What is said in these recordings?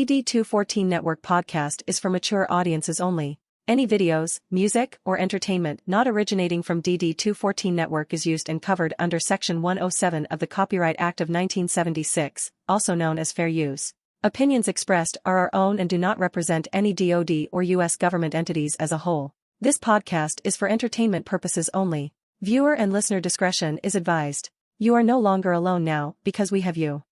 DD214 Network Podcast is for mature audiences only. Any videos, music, or entertainment not originating from DD214 Network is used and covered under Section 107 of the Copyright Act of 1976, also known as fair use. Opinions expressed are our own and do not represent any DoD or U.S. government entities as a whole. This podcast is for entertainment purposes only. Viewer and listener discretion is advised. You are no longer alone now because we have you.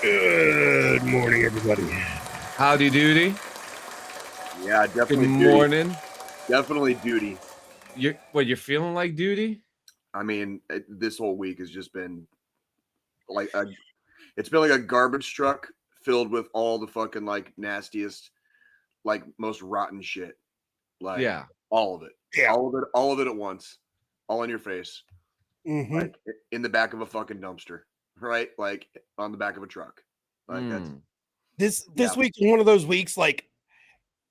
Good morning, everybody. Howdy doody. Yeah, definitely. Good morning. Duty. Definitely duty. You're feeling like duty? I mean, this whole week has just been like it's been like a garbage truck filled with all the fucking like nastiest, like most rotten shit. Like all of it. Yeah. All of it at once. All in your face. Mm-hmm. Like in the back of a fucking dumpster. Right? Like on the back of a truck. Like This week's one of those weeks, like,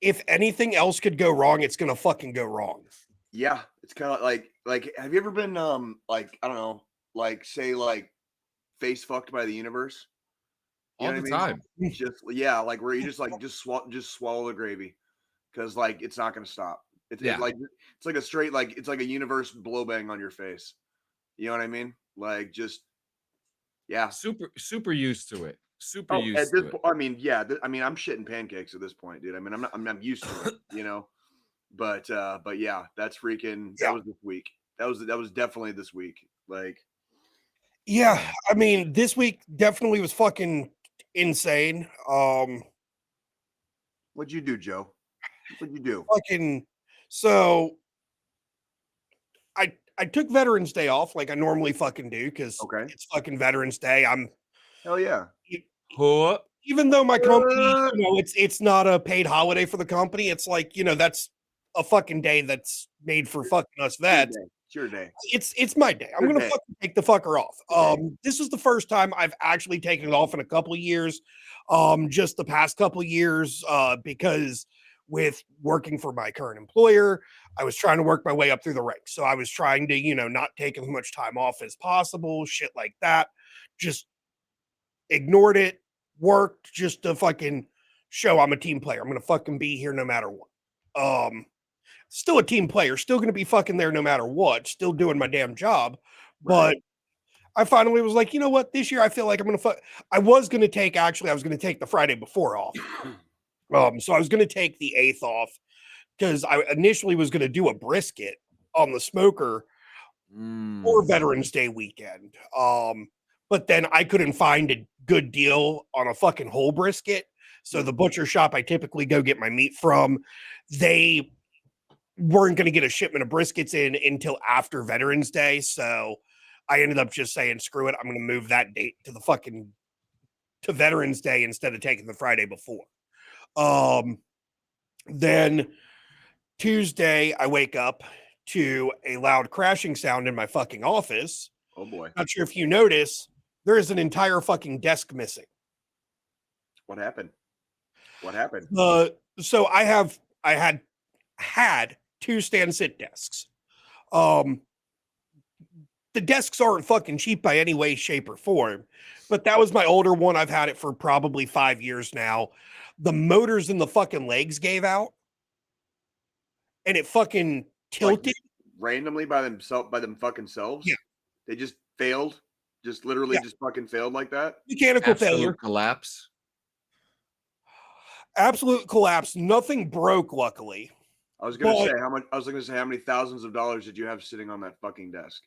if anything else could go wrong, it's gonna fucking go wrong. Yeah, it's kind of like have you ever been like, I don't know, like say like face fucked by the universe? You All know the what I mean? time. Just like where you just swallow the gravy because like it's not gonna stop. It's like a straight it's like a universe blowbang on your face. You know what I mean? Like just super used to it. I mean, I'm shitting pancakes at this point, dude. I mean, I'm used to it, you know. But yeah, that's freaking. That was this week. That was definitely this week. Like, yeah, I mean, this week definitely was fucking insane. What'd you do, Joe? What'd you do? So I took Veterans Day off like I normally fucking do because it's fucking Veterans Day. Hell yeah. Even though my company, it's not a paid holiday for the company. It's like, that's a fucking day that's made for fucking us vets. It's your day. It's my day. I'm gonna fucking take the fucker off. This is the first time I've actually taken it off in a couple of years. Just the past couple of years, because with working for my current employer, I was trying to work my way up through the ranks. So I was trying to, not take as much time off as possible, shit like that. Just ignored it, worked just to fucking show I'm a team player. I'm going to fucking be here no matter what. Still a team player, still going to be fucking there no matter what, still doing my damn job. But I finally was like, you know what? This year I feel like I'm going to I was going to take the Friday before off. So I was going to take the 8th off because I initially was going to do a brisket on the smoker for Veterans Day weekend. But then I couldn't find a good deal on a fucking whole brisket. So the butcher shop I typically go get my meat from, they weren't going to get a shipment of briskets in until after Veterans Day. So I ended up just saying, screw it. I'm going to move that date to Veterans Day instead of taking the Friday before. Then Tuesday, I wake up to a loud crashing sound in my fucking office. Oh boy. Not sure if you notice, there is an entire fucking desk missing. What happened? So I had 2 stand-sit desks. The desks aren't fucking cheap by any way, shape, or form, but that was my older one. I've had it for probably 5 years now. The motors in the fucking legs gave out, and it fucking tilted randomly by them fucking selves. Yeah, they just failed? Just literally Yeah. just fucking failed like that? Mechanical failure. Absolute collapse. Absolute collapse. Nothing broke, luckily. I was gonna But- say how many thousands of dollars did you have sitting on that fucking desk?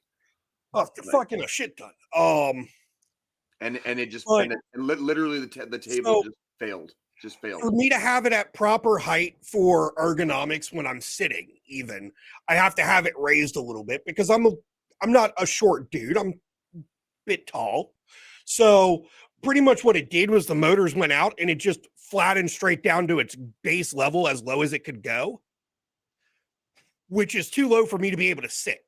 Fucking a shit ton. And it just But- literally the table just failed. Just failed. For me to have it at proper height for ergonomics when I'm sitting, even I have to have it raised a little bit because I'm not a short dude. I'm a bit tall. So pretty much what it did was the motors went out and it just flattened straight down to its base level, as low as it could go, which is too low for me to be able to sit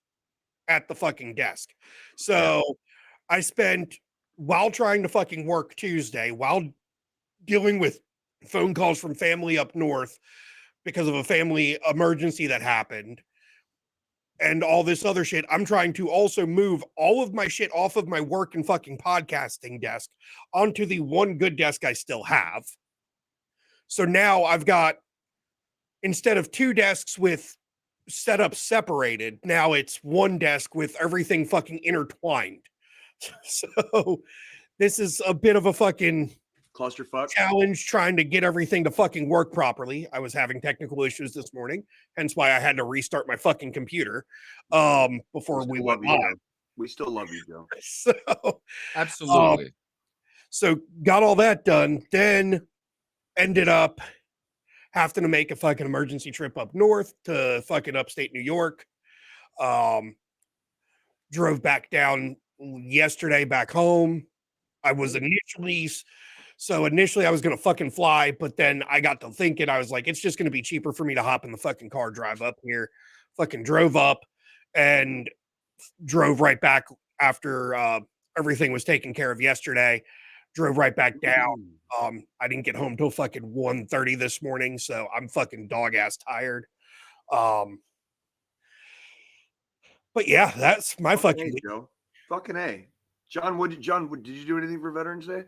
at the fucking desk. So I spent, while trying to fucking work Tuesday, while dealing with phone calls from family up north because of a family emergency that happened and all this other shit, I'm trying to also move all of my shit off of my work and fucking podcasting desk onto the one good desk I still have. So now I've got, instead of two desks with setups separated, now it's one desk with everything fucking intertwined. So this is a bit of a fucking Clusterfuck. challenge trying to get everything to fucking work properly. I was having technical issues this morning, hence why I had to restart my fucking computer before we went live. We still love you, Joe. So Absolutely. so got all that done, then ended up having to make a fucking emergency trip up north to fucking upstate New York. Drove back down yesterday back home. I was initially I was gonna fucking fly, but then I got to thinking, I was like, it's just gonna be cheaper for me to hop in the fucking car, drive up here. Fucking drove up and drove right back after everything was taken care of yesterday. Drove right back down. I didn't get home till fucking 1:30 this morning, so I'm fucking dog ass tired. But yeah, that's my fucking A, Joe. Fucking A. John, did you do anything for Veterans Day?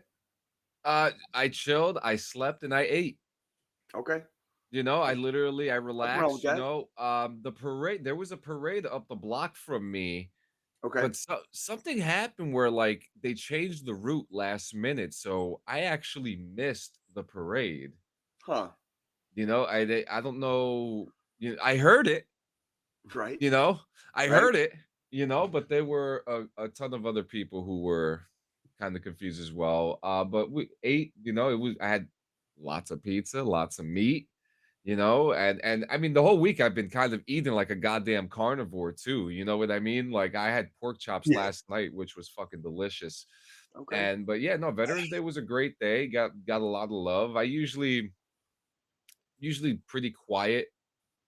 I chilled, I slept, and I ate. Okay. You know, I relaxed. with You that. know, the parade. There was a parade up the block from me, Okay. but something happened where like they changed the route last minute, so I actually missed the parade. Huh. You know, I don't know. You know, I heard it. Right. You know, I Right. heard it. You know, but there were a ton of other people who were kind of confused as well. But we ate. You know, I had lots of pizza, lots of meat. You know, and I mean, the whole week I've been kind of eating like a goddamn carnivore too. You know what I mean? Like I had pork chops Yeah. last night, which was fucking delicious. Okay. But yeah, no, Veterans Day was a great day. Got a lot of love. I usually pretty quiet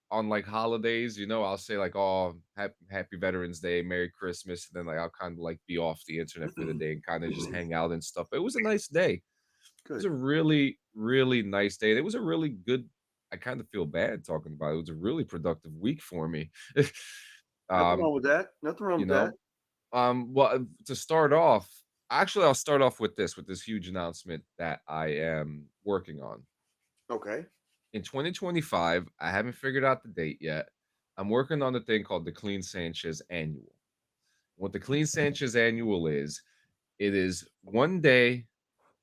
on like holidays. You know, I'll say like, oh, happy Veterans Day, Merry Christmas, and then like I'll kind of like be off the internet for the day and kind of just hang out and stuff. But it was a nice day. It was Good. a really, really nice day. And it was a really good. I kind of feel bad talking about it. It was a really productive week for me. Nothing um, wrong with that. Nothing wrong you with know, that. well, to start off, actually, I'll start off with this huge announcement that I am working on. Okay. In 2025, I haven't figured out the date yet. I'm working on a thing called the Clean Sanchez Annual. What the Clean Sanchez Annual is, it is one day,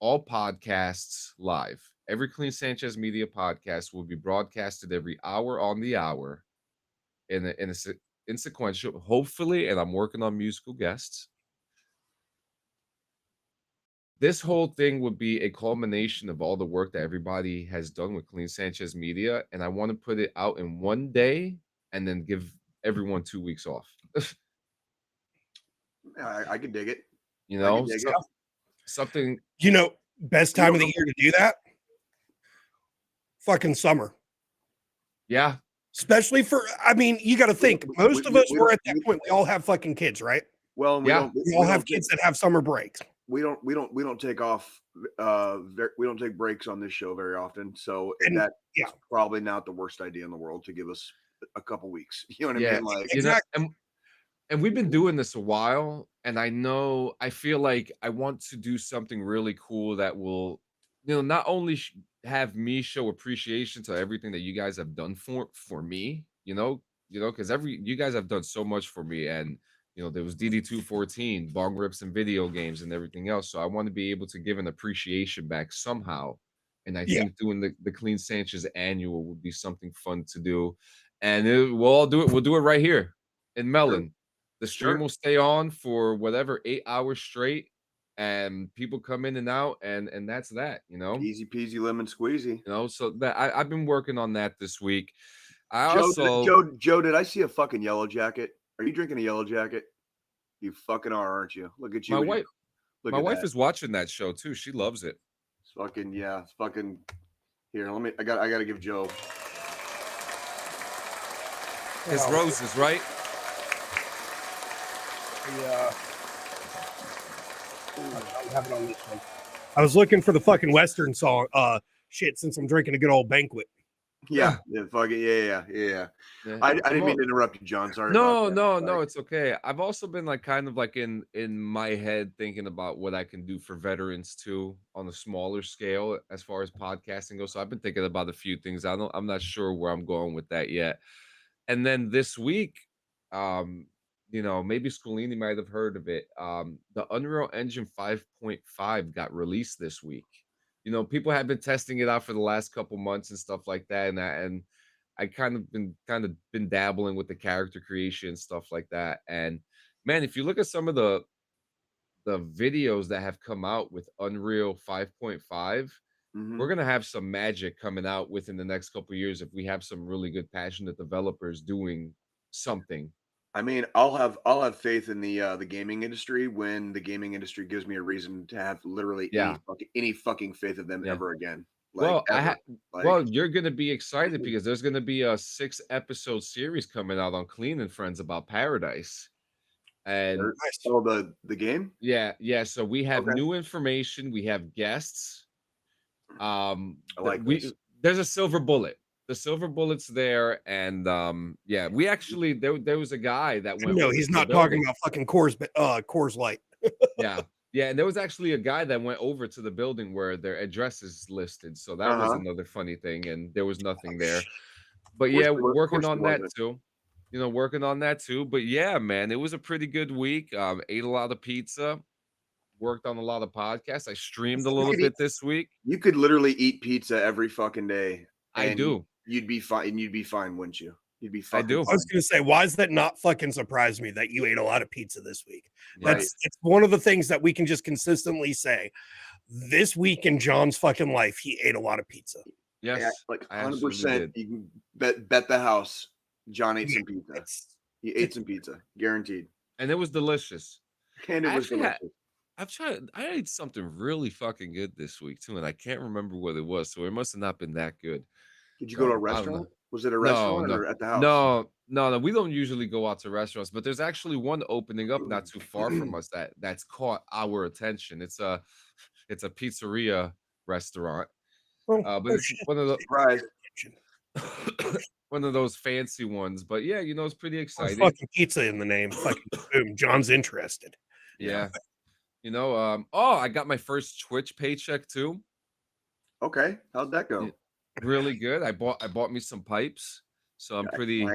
all podcasts live. Every Clean Sanchez Media podcast will be broadcasted every hour on the hour in sequential, hopefully, and I'm working on musical guests. This whole thing would be a culmination of all the work that everybody has done with Clean Sanchez Media, and I want to put it out in one day and then give everyone 2 weeks off. I can dig it. You I know, can dig it. something. You know, best time of the year to do that? Fucking summer. Yeah, Especially for, I mean, you got to think, most of us were at that point. We all have fucking kids, right? Well, and Yeah. We all have kids that have summer breaks. We don't take off. We don't take breaks on this show very often. So And- that's yeah. probably not the worst idea in the world to give us a couple weeks. You know what I Yeah. mean? Like, you know, Exactly. and we've been doing this a while, and I feel like I want to do something really cool that will, not only have me show appreciation to everything that you guys have done for me, because you guys have done so much for me, and There was DD214, bong rips and video games and everything else. So I want to be able to give an appreciation back somehow. And I think doing the Clean Sanchez annual would be something fun to do. And we'll all do it. We'll do it right here in Mellon. Sure. The stream will stay on for whatever 8 hours straight. And people come in and out, and that's that, Easy peasy lemon squeezy. So that I've been working on that this week. Joe, did I see a fucking yellow jacket? Are you drinking a yellow jacket? You fucking are, aren't you? Look at you. My wife is watching that show too. She loves it. It's fucking here. I gotta give Joe his roses, right? Yeah. I don't have it on this one. I was looking for the fucking Western song. Shit, since I'm drinking a good old banquet. Yeah. I didn't mean to interrupt you, John. Sorry. No, it's okay. I've also been kind of in my head thinking about what I can do for veterans too on a smaller scale as far as podcasting goes. So I've been thinking about a few things. I'm not sure where I'm going with that yet. And then this week, maybe Scolini might have heard of it. The Unreal Engine 5.5 got released this week. People have been testing it out for the last couple months and stuff like that, and I kind of been dabbling with the character creation and stuff like that. And man, if you look at some of the videos that have come out with Unreal 5.5, we're gonna have some magic coming out within the next couple of years if we have some really good, passionate developers doing something. I mean, I'll have faith in the gaming industry when the gaming industry gives me a reason to have literally any fucking faith of them ever again. You're gonna be excited because there's gonna be a 6-episode series coming out on Clean and Friends about Paradise. And the game? Yeah. So we have new information. We have guests. There's a silver bullet. The silver bullet's there, and we actually there was a guy that went. No, he's not talking about fucking Coors Light. Yeah, and there was actually a guy that went over to the building where their address is listed. So that was another funny thing, and there was nothing there. But working on that too. Working on that too. But yeah, man, it was a pretty good week. Ate a lot of pizza. Worked on a lot of podcasts. I streamed a little bit this week. You could literally eat pizza every fucking day. I do. You'd be fine. You'd be fine, wouldn't you? You'd be fine. I do. I was going to say, why does that not fucking surprise me that you ate a lot of pizza this week? It's one of the things that we can just consistently say. This week in John's fucking life, he ate a lot of pizza. Yes, like 100%. You can bet the house. John ate some pizza. He ate some pizza, guaranteed. And it was delicious. Delicious. I ate something really fucking good this week too, and I can't remember what it was. So it must have not been that good. Did you go to a restaurant? Was it a restaurant or at the house? No. We don't usually go out to restaurants, but there's actually one opening up not too far from us that's caught our attention. It's a pizzeria restaurant, but it's one of the one of those fancy ones. But yeah, it's pretty exciting. Fucking pizza in the name. Fucking boom. John's interested. Yeah. I got my first Twitch paycheck too. Okay, how'd that go? Really good. I bought me some pipes, so I'm pretty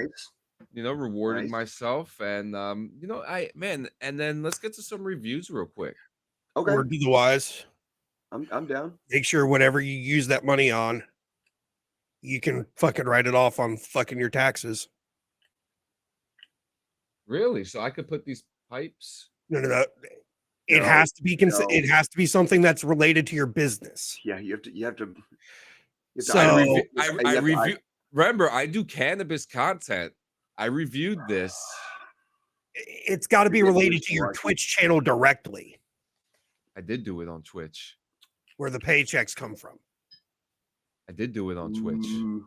rewarding myself. And and then let's get to some reviews real quick. Okay, or do the wise. I'm down. Make sure whatever you use that money on, you can fucking write it off on fucking your taxes. Really? So I could put these pipes? No. It has to be it has to be something that's related to your business. Yeah, you have to. So I review. Remember, I do cannabis content. I reviewed this. It's got to be related to your Twitch channel directly. I did do it on Twitch. Where the paychecks come from. I did do it on Twitch. You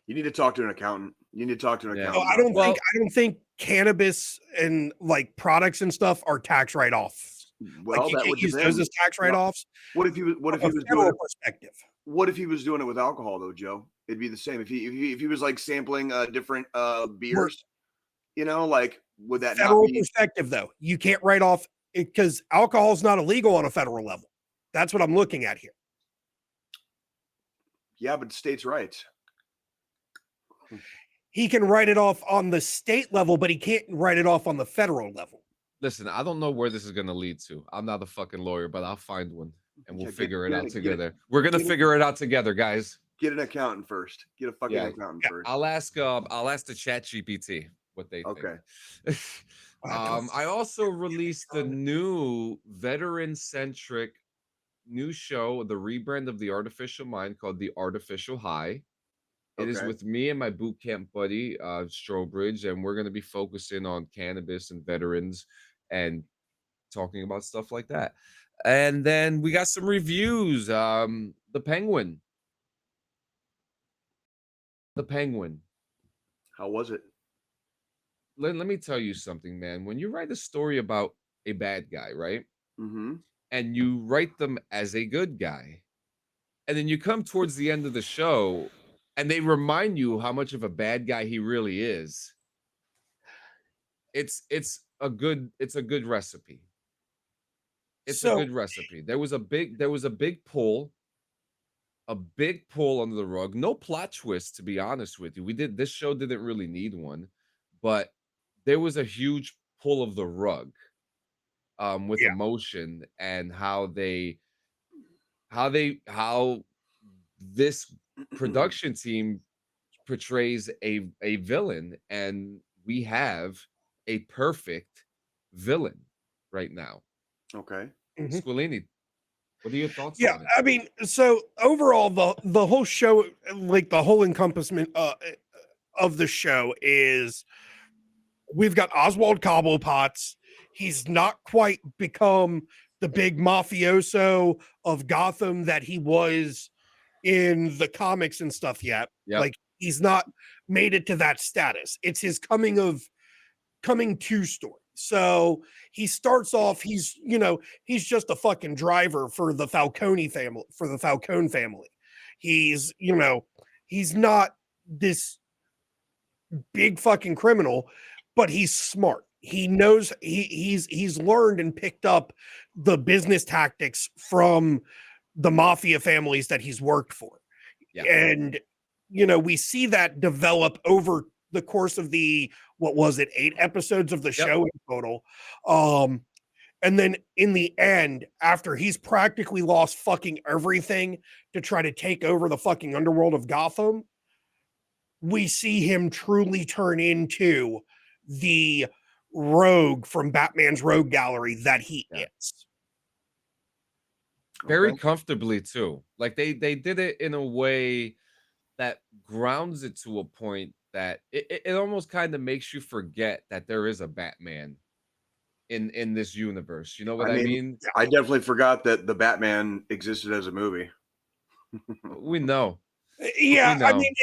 need to talk to an accountant. You need to talk to an accountant. No, I don't think cannabis and like products and stuff are tax write-offs. Well, like you that can't would use those as tax write-offs. What if he was doing it perspective? What if he was doing it with alcohol though, Joe? It'd be the same. If he was like sampling different beers, like would that federal not be perspective though? You can't write off because alcohol is not illegal on a federal level. That's what I'm looking at here. Yeah, but states' rights. he can write it off on the state level, but he can't write it off on the federal level. Listen, I don't know where this is going to lead to. I'm not a fucking lawyer, but I'll find one and we'll figure it out together. We're going to figure it out together, guys. Get an accountant first. Get a fucking accountant first. I'll ask the Chat GPT what they think. Okay. I also released a new veteran-centric new show, the rebrand of The Artificial Mind called The Artificial High. It is with me and my boot camp buddy, Strobridge, and we're going to be focusing on cannabis and veterans and talking about stuff like that. And then we got some reviews. The Penguin. The Penguin. How was it? Let me tell you something, man. When you write a story about a bad guy, right? Mm-hmm. And you write them as a good guy, and then you come towards the end of the show and they remind you how much of a bad guy he really is. It's a good recipe. It's a good recipe. There was a big pull under the rug. No plot twist, to be honest with you. This show didn't really need one, but there was a huge pull of the rug with emotion and how this production team portrays a villain, and we have a perfect villain right now. Okay. Squilini, what are your thoughts on it? I mean, so overall, the whole show, like the whole encompassment of the show is we've got Oswald Cobblepotts. He's not quite become the big mafioso of Gotham that he was in the comics and stuff yet. Yep. Like, he's not made it to that status. It's his coming to story. So he starts off, he's just a fucking driver for the Falcone family. He's not this big fucking criminal, but he's smart. He knows he's learned and picked up the business tactics from the mafia families that he's worked for. Yeah. And we see that develop over the course of the 8 episodes of the show in total. And then in the end, after he's practically lost fucking everything to try to take over the fucking underworld of Gotham, we see him truly turn into the rogue from Batman's Rogue Gallery that he is. Very comfortably too. Like they did it in a way that grounds it to a point that it almost kind of makes you forget that there is a Batman in this universe. You know what I mean? I definitely forgot that the Batman existed as a movie. We know. Yeah, I mean,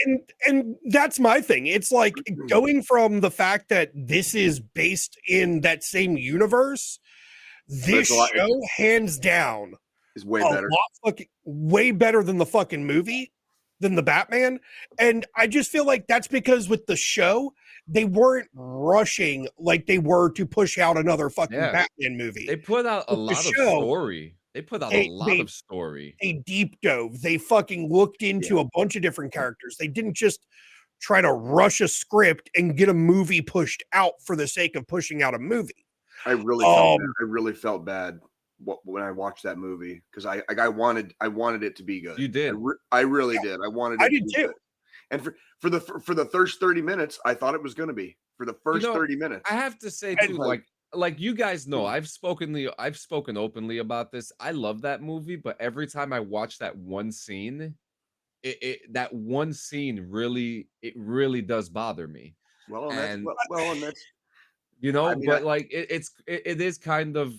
and that's my thing. It's like going from the fact that this is based in that same universe, this show hands down is way better. Way better than the fucking movie, than the Batman. And I just feel like that's because with the show, they weren't rushing like they were to push out another fucking Batman movie. They put out a lot of story. They put out a lot of story. They deep dove. They fucking looked into a bunch of different characters. They didn't just try to rush a script and get a movie pushed out for the sake of pushing out a movie. I really felt bad when I watched that movie because I wanted it to be good. You did. I really did. I did too. Good. And for the first 30 minutes, I thought it was going to be for the first 30 minutes. I have to say too, like you guys know, I've spoken openly about this. I love that movie, but every time I watch that one scene, that one scene really does bother me. Well, and that's but like it is kind of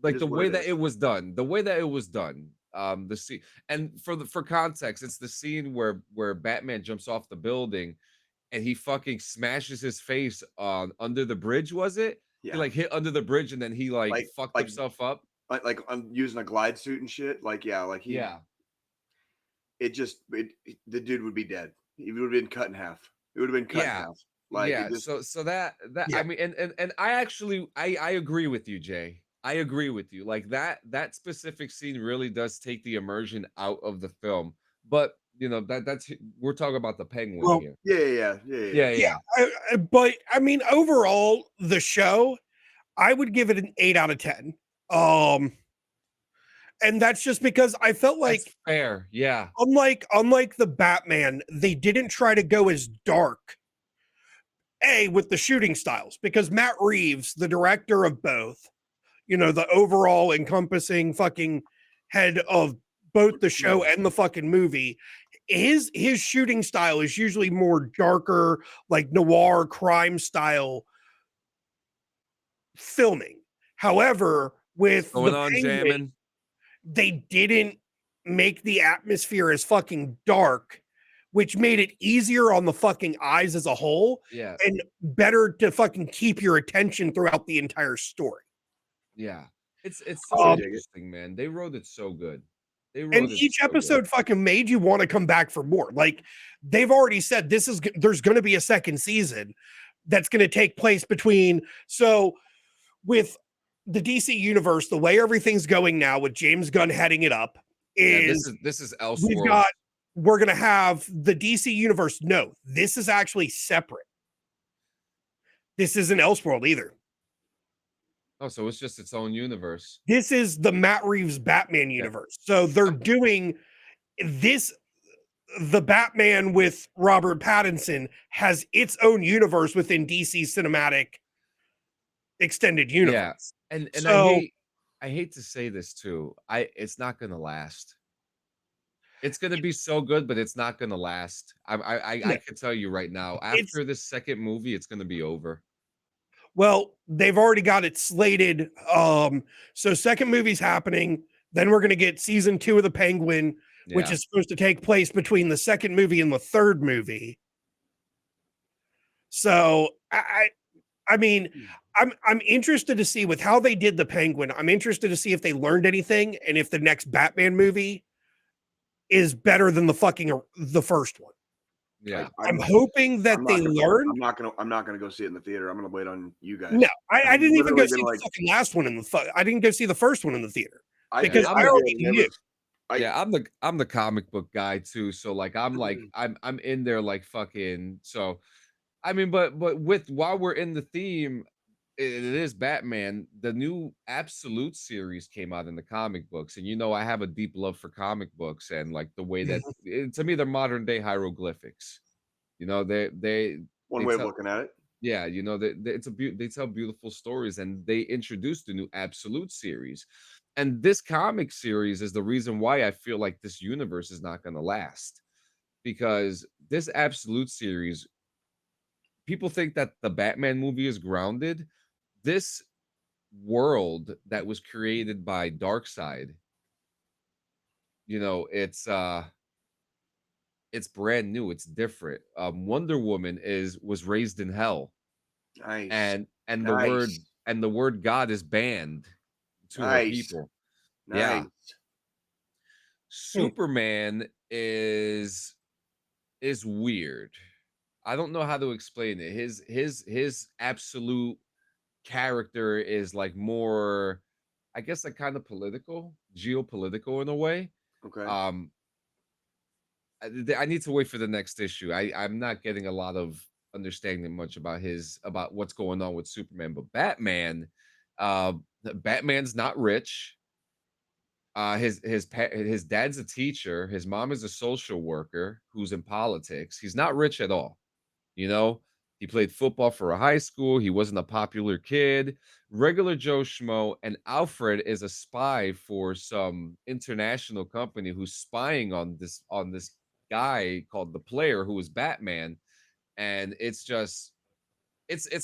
like the way that it was done. The scene, and for context, it's the scene where Batman jumps off the building and he fucking smashes his face on under the bridge. Was it? Yeah. He like hit under the bridge and then he fucked himself up. Like I'm using a glide suit and shit. The dude would be dead. He would have been cut in half. It would have been cut in half. So that I mean, and I actually I agree with you, Jay. I agree with you. Like that specific scene really does take the immersion out of the film. But you know, that's we're talking about the Penguin Well, here. Yeah. but I mean, overall, the show, I would give it an 8 out of 10. And that's just because I felt like That's fair. Yeah. unlike the Batman, they didn't try to go as dark with the shooting styles, because Matt Reeves, the director of both, you know, the overall encompassing fucking head of both the show and the fucking movie, his shooting style is usually more darker, like noir crime style filming. However, with Going the on, Penguin, jamming. they didn't make the atmosphere as fucking dark, which made it easier on the fucking eyes as a whole Yeah. and better to fucking keep your attention throughout the entire story. Yeah. It's so interesting, man. They wrote it so good. They And wrote it each so good. episode fucking made you want to come back for more. Like, they've already said there's going to be a second season that's going to take place between. So with the DC universe, the way everything's going now with James Gunn heading it up is this is Elseworlds. we're going to have the DC universe. No, this is actually separate. This isn't Elseworld either. Oh, so it's just its own universe. This is the Matt Reeves Batman universe. So they're doing this. The Batman with Robert Pattinson has its own universe within DC cinematic extended universe. Yeah. And so I hate to say this too. It's not gonna last. It's gonna be so good, but it's not gonna last. I can tell you right now, after this second movie, it's gonna be over. Well, they've already got it slated. So second movie's happening. Then we're gonna get season 2 of The Penguin, which is supposed to take place between the second movie and the third movie. So I mean, I'm interested to see with how they did The Penguin. I'm interested to see if they learned anything and if the next Batman movie is better than the first one. Yeah, I'm hoping that they learn. I'm not gonna go see it in the theater. I'm gonna wait on you guys. No, I didn't even go see the fucking last one in the. I didn't go see the first one in the theater because I already knew. I'm the comic book guy too. So like I'm in there like fucking. So I mean, but while we're in the theme, it is Batman. The new Absolute series came out in the comic books, and you know I have a deep love for comic books and like the way that to me they're modern day hieroglyphics. You know, they one way of looking at it. Yeah, you know, they tell beautiful stories, and they introduced the new Absolute series. And this comic series is the reason why I feel like this universe is not going to last, because this Absolute series, people think that the Batman movie is grounded. This world that was created by Darkseid, you know, it's brand new, it's different. Wonder Woman was raised in hell. Nice. And the word God is banned to her people. Nice. Yeah. Superman is weird. I don't know how to explain it. His absolute character is like more, I guess, like kind of geopolitical in a way. Okay. I need to wait for the next issue. I'm not getting a lot of understanding much about what's going on with Superman, but Batman's not rich. His dad's a teacher. His mom is a social worker who's in politics. He's not rich at all. You know, he played football for a high school. He wasn't a popular kid. Regular Joe Schmo. And Alfred is a spy for some international company who's spying on this guy called the Player, who is Batman. And it's a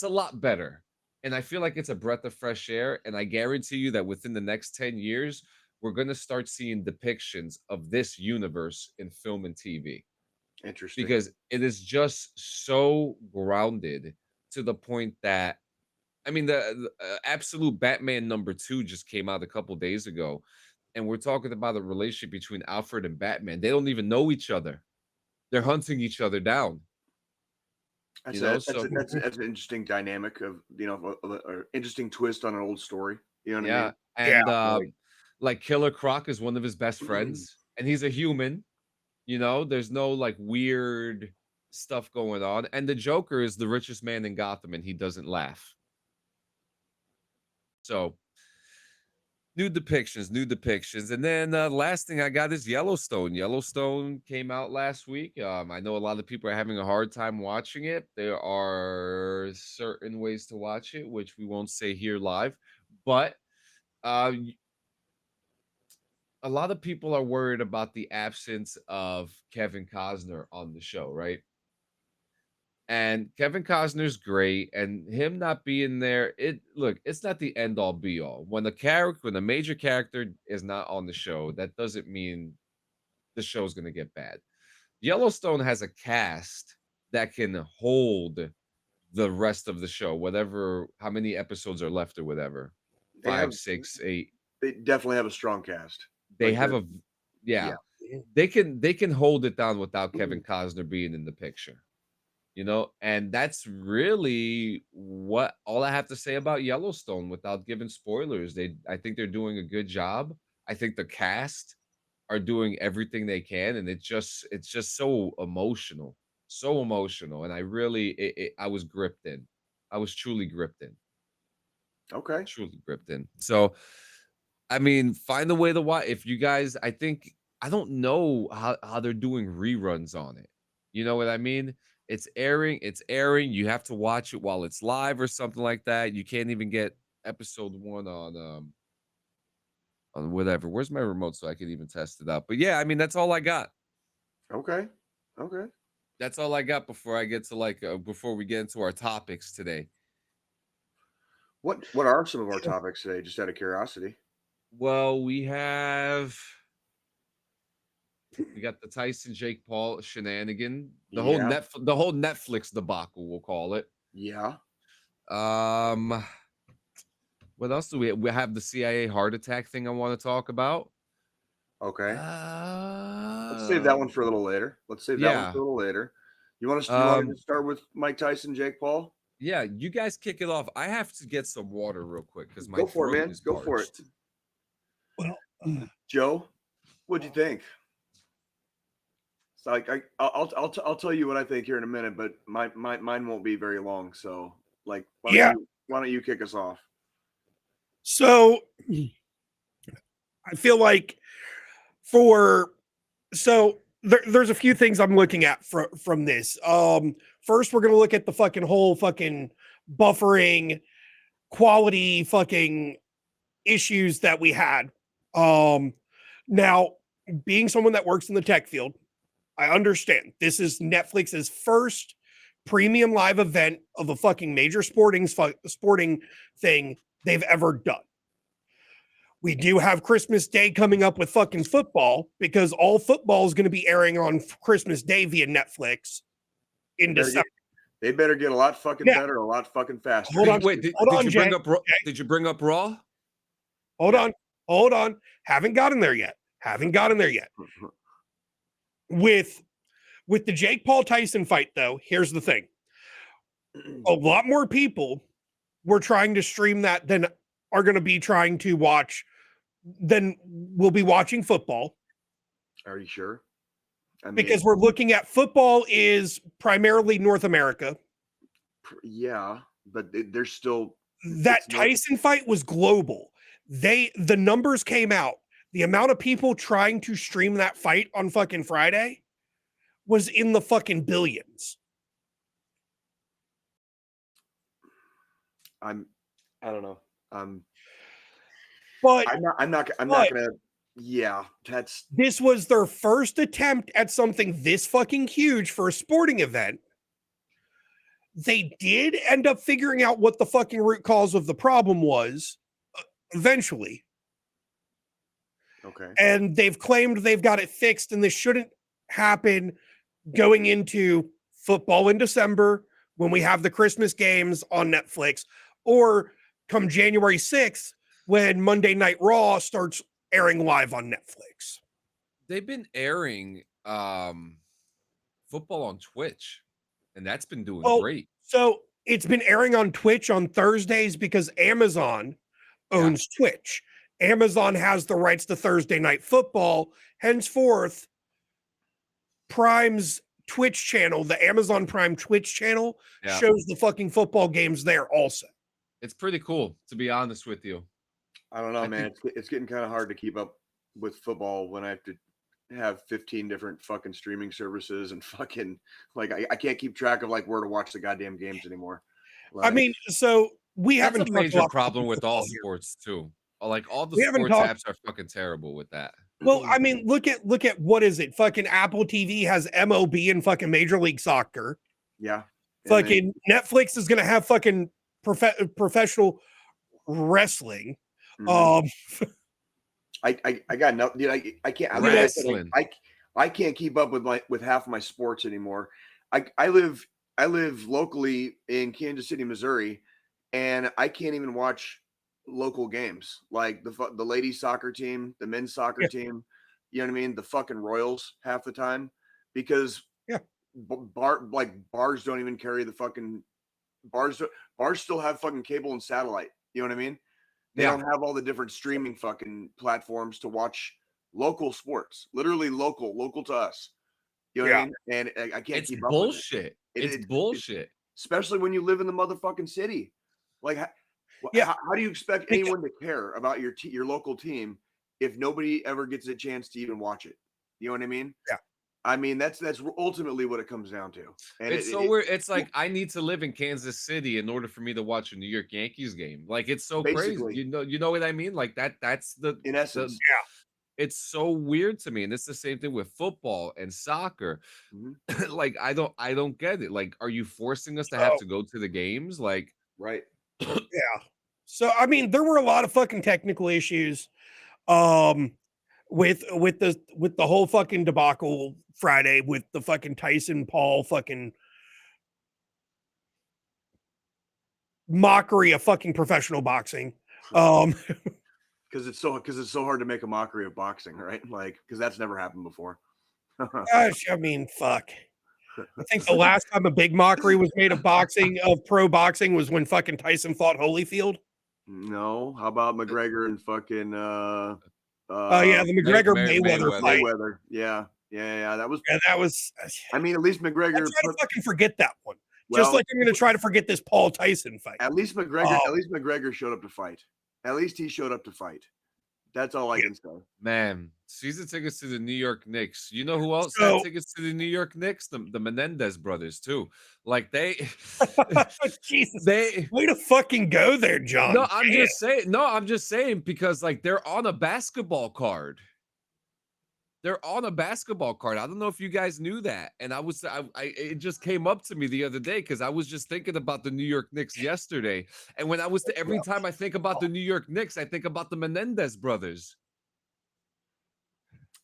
lot better. And I feel like it's a breath of fresh air. And I guarantee you that within the next 10 years, we're going to start seeing depictions of this universe in film and TV. Interesting. Because it is just so grounded to the point that, I mean, the Absolute Batman #2 just came out a couple days ago. And we're talking about a relationship between Alfred and Batman. They don't even know each other. They're hunting each other down. That's an interesting dynamic of, you know, an interesting twist on an old story. You know what I mean? And like Killer Croc is one of his best friends, and he's a human, You know, there's no like weird stuff going on. And the Joker is the richest man in Gotham and he doesn't laugh. So new depictions. And then last thing I got is Yellowstone. Yellowstone came out last week. I know a lot of people are having a hard time watching it. There are certain ways to watch it, which we won't say here live. But uh, a lot of people are worried about the absence of Kevin Costner on the show, right? And Kevin Costner's great, and him not being there, it's not the end all be all. When a major character is not on the show, that doesn't mean the show's gonna get bad. Yellowstone has a cast that can hold the rest of the show, whatever how many episodes are left or whatever. They have- 5, 6, 8. They definitely have a strong cast. They Like, have they're- yeah. yeah. They can hold it down without Kevin Costner being in the picture. You know, and that's really what all I have to say about Yellowstone without giving spoilers. I think they're doing a good job. I think the cast are doing everything they can, and it's just so emotional. So emotional. And I really I was gripped in. I was truly gripped in. Okay. Truly gripped in. So I mean, find a way to watch. If you guys, I don't know how they're doing reruns on it. You know what I mean? It's airing. You have to watch it while it's live or something like that. You can't even get episode 1 on whatever. Where's my remote so I can even test it out? But yeah, I mean, that's all I got. Okay. Okay. That's all I got before I get to before we get into our topics today. What are some of our topics today? Just out of curiosity. Well, we got the Tyson Jake Paul shenanigan, the whole Netflix debacle, we'll call it. Yeah. What else do we have? The CIA heart attack thing I want to talk about. Okay. Let's save that one for a little later. You want to start with Mike Tyson, Jake Paul? Yeah, you guys kick it off. I have to get some water real quick because my Go for it, man. is Go for it. Well, Joe, what'd you think? It's like I'll tell you what I think here in a minute, but mine won't be very long. So why don't you kick us off? So I feel like there's a few things I'm looking at from this. First, we're gonna look at the fucking whole fucking buffering quality fucking issues that we had. Now, being someone that works in the tech field, I understand this is Netflix's first premium live event of a fucking major sporting thing they've ever done. We do have Christmas Day coming up with fucking football because all football is going to be airing on Christmas Day via Netflix in December. They better get a lot fucking better, a lot fucking faster. Hold on. Wait, did you bring up Raw? Hold on. Haven't gotten there yet. With the Jake Paul Tyson fight, though, here's the thing. A lot more people were trying to stream that than are going to be trying to watch, then we'll be watching football. Are you sure? Because we're looking at football is primarily North America. Yeah, but there's still that Tyson fight was global. The numbers came out. The amount of people trying to stream that fight on fucking Friday was in the fucking billions. I don't know. But I'm not gonna. Yeah, this was their first attempt at something this fucking huge for a sporting event. They did end up figuring out what the fucking root cause of the problem was eventually. Okay. And they've claimed they've got it fixed, and this shouldn't happen going into football in December when we have the Christmas games on Netflix, or come January 6th when Monday Night Raw starts airing live on Netflix. They've been airing football on Twitch, and that's been doing great. So it's been airing on Twitch on Thursdays because Amazon owns Twitch. Amazon has the rights to Thursday Night Football. Henceforth, Prime's Twitch channel, the Amazon Prime Twitch channel, shows the fucking football games there also. It's pretty cool, to be honest with you. I don't know, man. It's getting kind of hard to keep up with football when I have to have 15 different fucking streaming services and fucking like I can't keep track of like where to watch the goddamn games anymore. Like, I mean, so we that's haven't a major problem with all sports too. Like all the sports apps are fucking terrible with that. Well, I mean, look at what is it? Fucking Apple TV has MLB and fucking Major League Soccer. Yeah. Fucking Netflix is gonna have fucking professional wrestling. Mm-hmm. I got no, dude. I can't. Wrestling. I can't keep up with half of my sports anymore. I live locally in Kansas City, Missouri, and I can't even watch local games like the ladies soccer team, the men's soccer team. You know what I mean? The fucking Royals half the time because bars don't even carry the fucking bars. Bars still have fucking cable and satellite. You know what I mean? They don't have all the different streaming fucking platforms to watch local sports. Literally local to us. You know what I mean? And I can't keep up bullshit. with it. It's bullshit. Especially when you live in the motherfucking city. Like, how do you expect anyone to care about your local team if nobody ever gets a chance to even watch it? You know what I mean? Yeah. I mean, that's ultimately what it comes down to. And it's weird. It's like I need to live in Kansas City in order for me to watch a New York Yankees game. Like it's so crazy. You know what I mean? Like that's in essence. It's so weird to me. And it's the same thing with football and soccer. Mm-hmm. Like I don't get it. Like, are you forcing us to have to go to the games? Like, right. Yeah. So I mean, there were a lot of fucking technical issues. With the whole fucking debacle Friday with the fucking Tyson Paul fucking mockery of fucking professional boxing. Because it's so hard to make a mockery of boxing, right? Like, because that's never happened before. Gosh, I mean, fuck. I think the last time a big mockery was made of pro boxing was when fucking Tyson fought Holyfield. No, how about McGregor and fucking the McGregor Mayweather fight. Yeah, that was I mean, at least McGregor. I'm trying to fucking forget that one. Just like I'm going to try to forget this Paul Tyson fight. At least McGregor showed up to fight. At least he showed up to fight. That's all I can say. Man, season tickets to the New York Knicks. You know who else had tickets to the New York Knicks? The Menendez brothers too. Like they, Jesus, way to fucking go there, John. No, I'm just saying because like they're on a basketball card. They're on a basketball card. I don't know if you guys knew that. And it just came up to me the other day because I was just thinking about the New York Knicks yesterday. And when every time I think about the New York Knicks, I think about the Menendez brothers.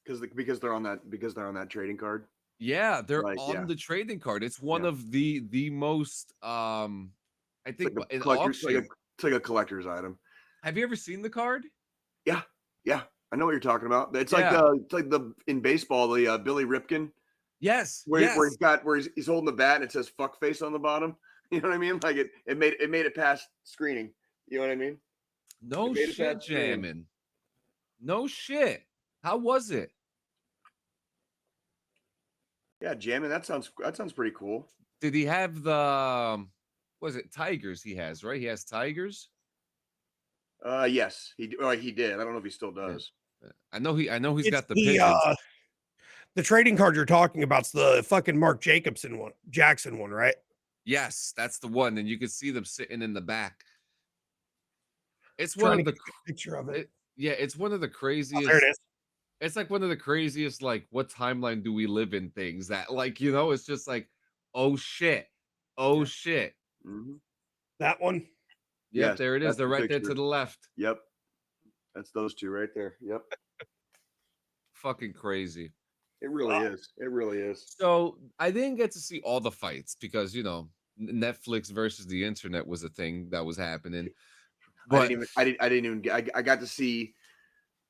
Because they're on that trading card. Yeah, they're on the trading card. It's one of the most I think it's like a collector's item. Have you ever seen the card? Yeah. I know what you're talking about. It's like the in baseball, the Billy Ripken. Yes. Where he's holding the bat and it says "fuck face" on the bottom. You know what I mean? Like it made it past screening. You know what I mean? No shit, jamming. No shit. How was it? Yeah, jamming. That sounds pretty cool. Did he have the tigers? He has, right? He has tigers. Yes, he did. I don't know if he still does. Yeah. I know he's got the pigeons. The trading card you're talking about's the fucking Mark Jackson one, right? Yes, that's the one, and you can see them sitting in the back. It's one of the picture of it. It's one of the craziest. There it is. It's like one of the craziest, like, what timeline do we live in things that, like, you know, it's just like, oh shit. Mm-hmm. That one. Yep, there it is. They're right there to the left. Yep. That's those two right there. Yep. Fucking crazy. It really is. It really is. So I didn't get to see all the fights because, you know, Netflix versus the internet was a thing that was happening. But I didn't even I got to see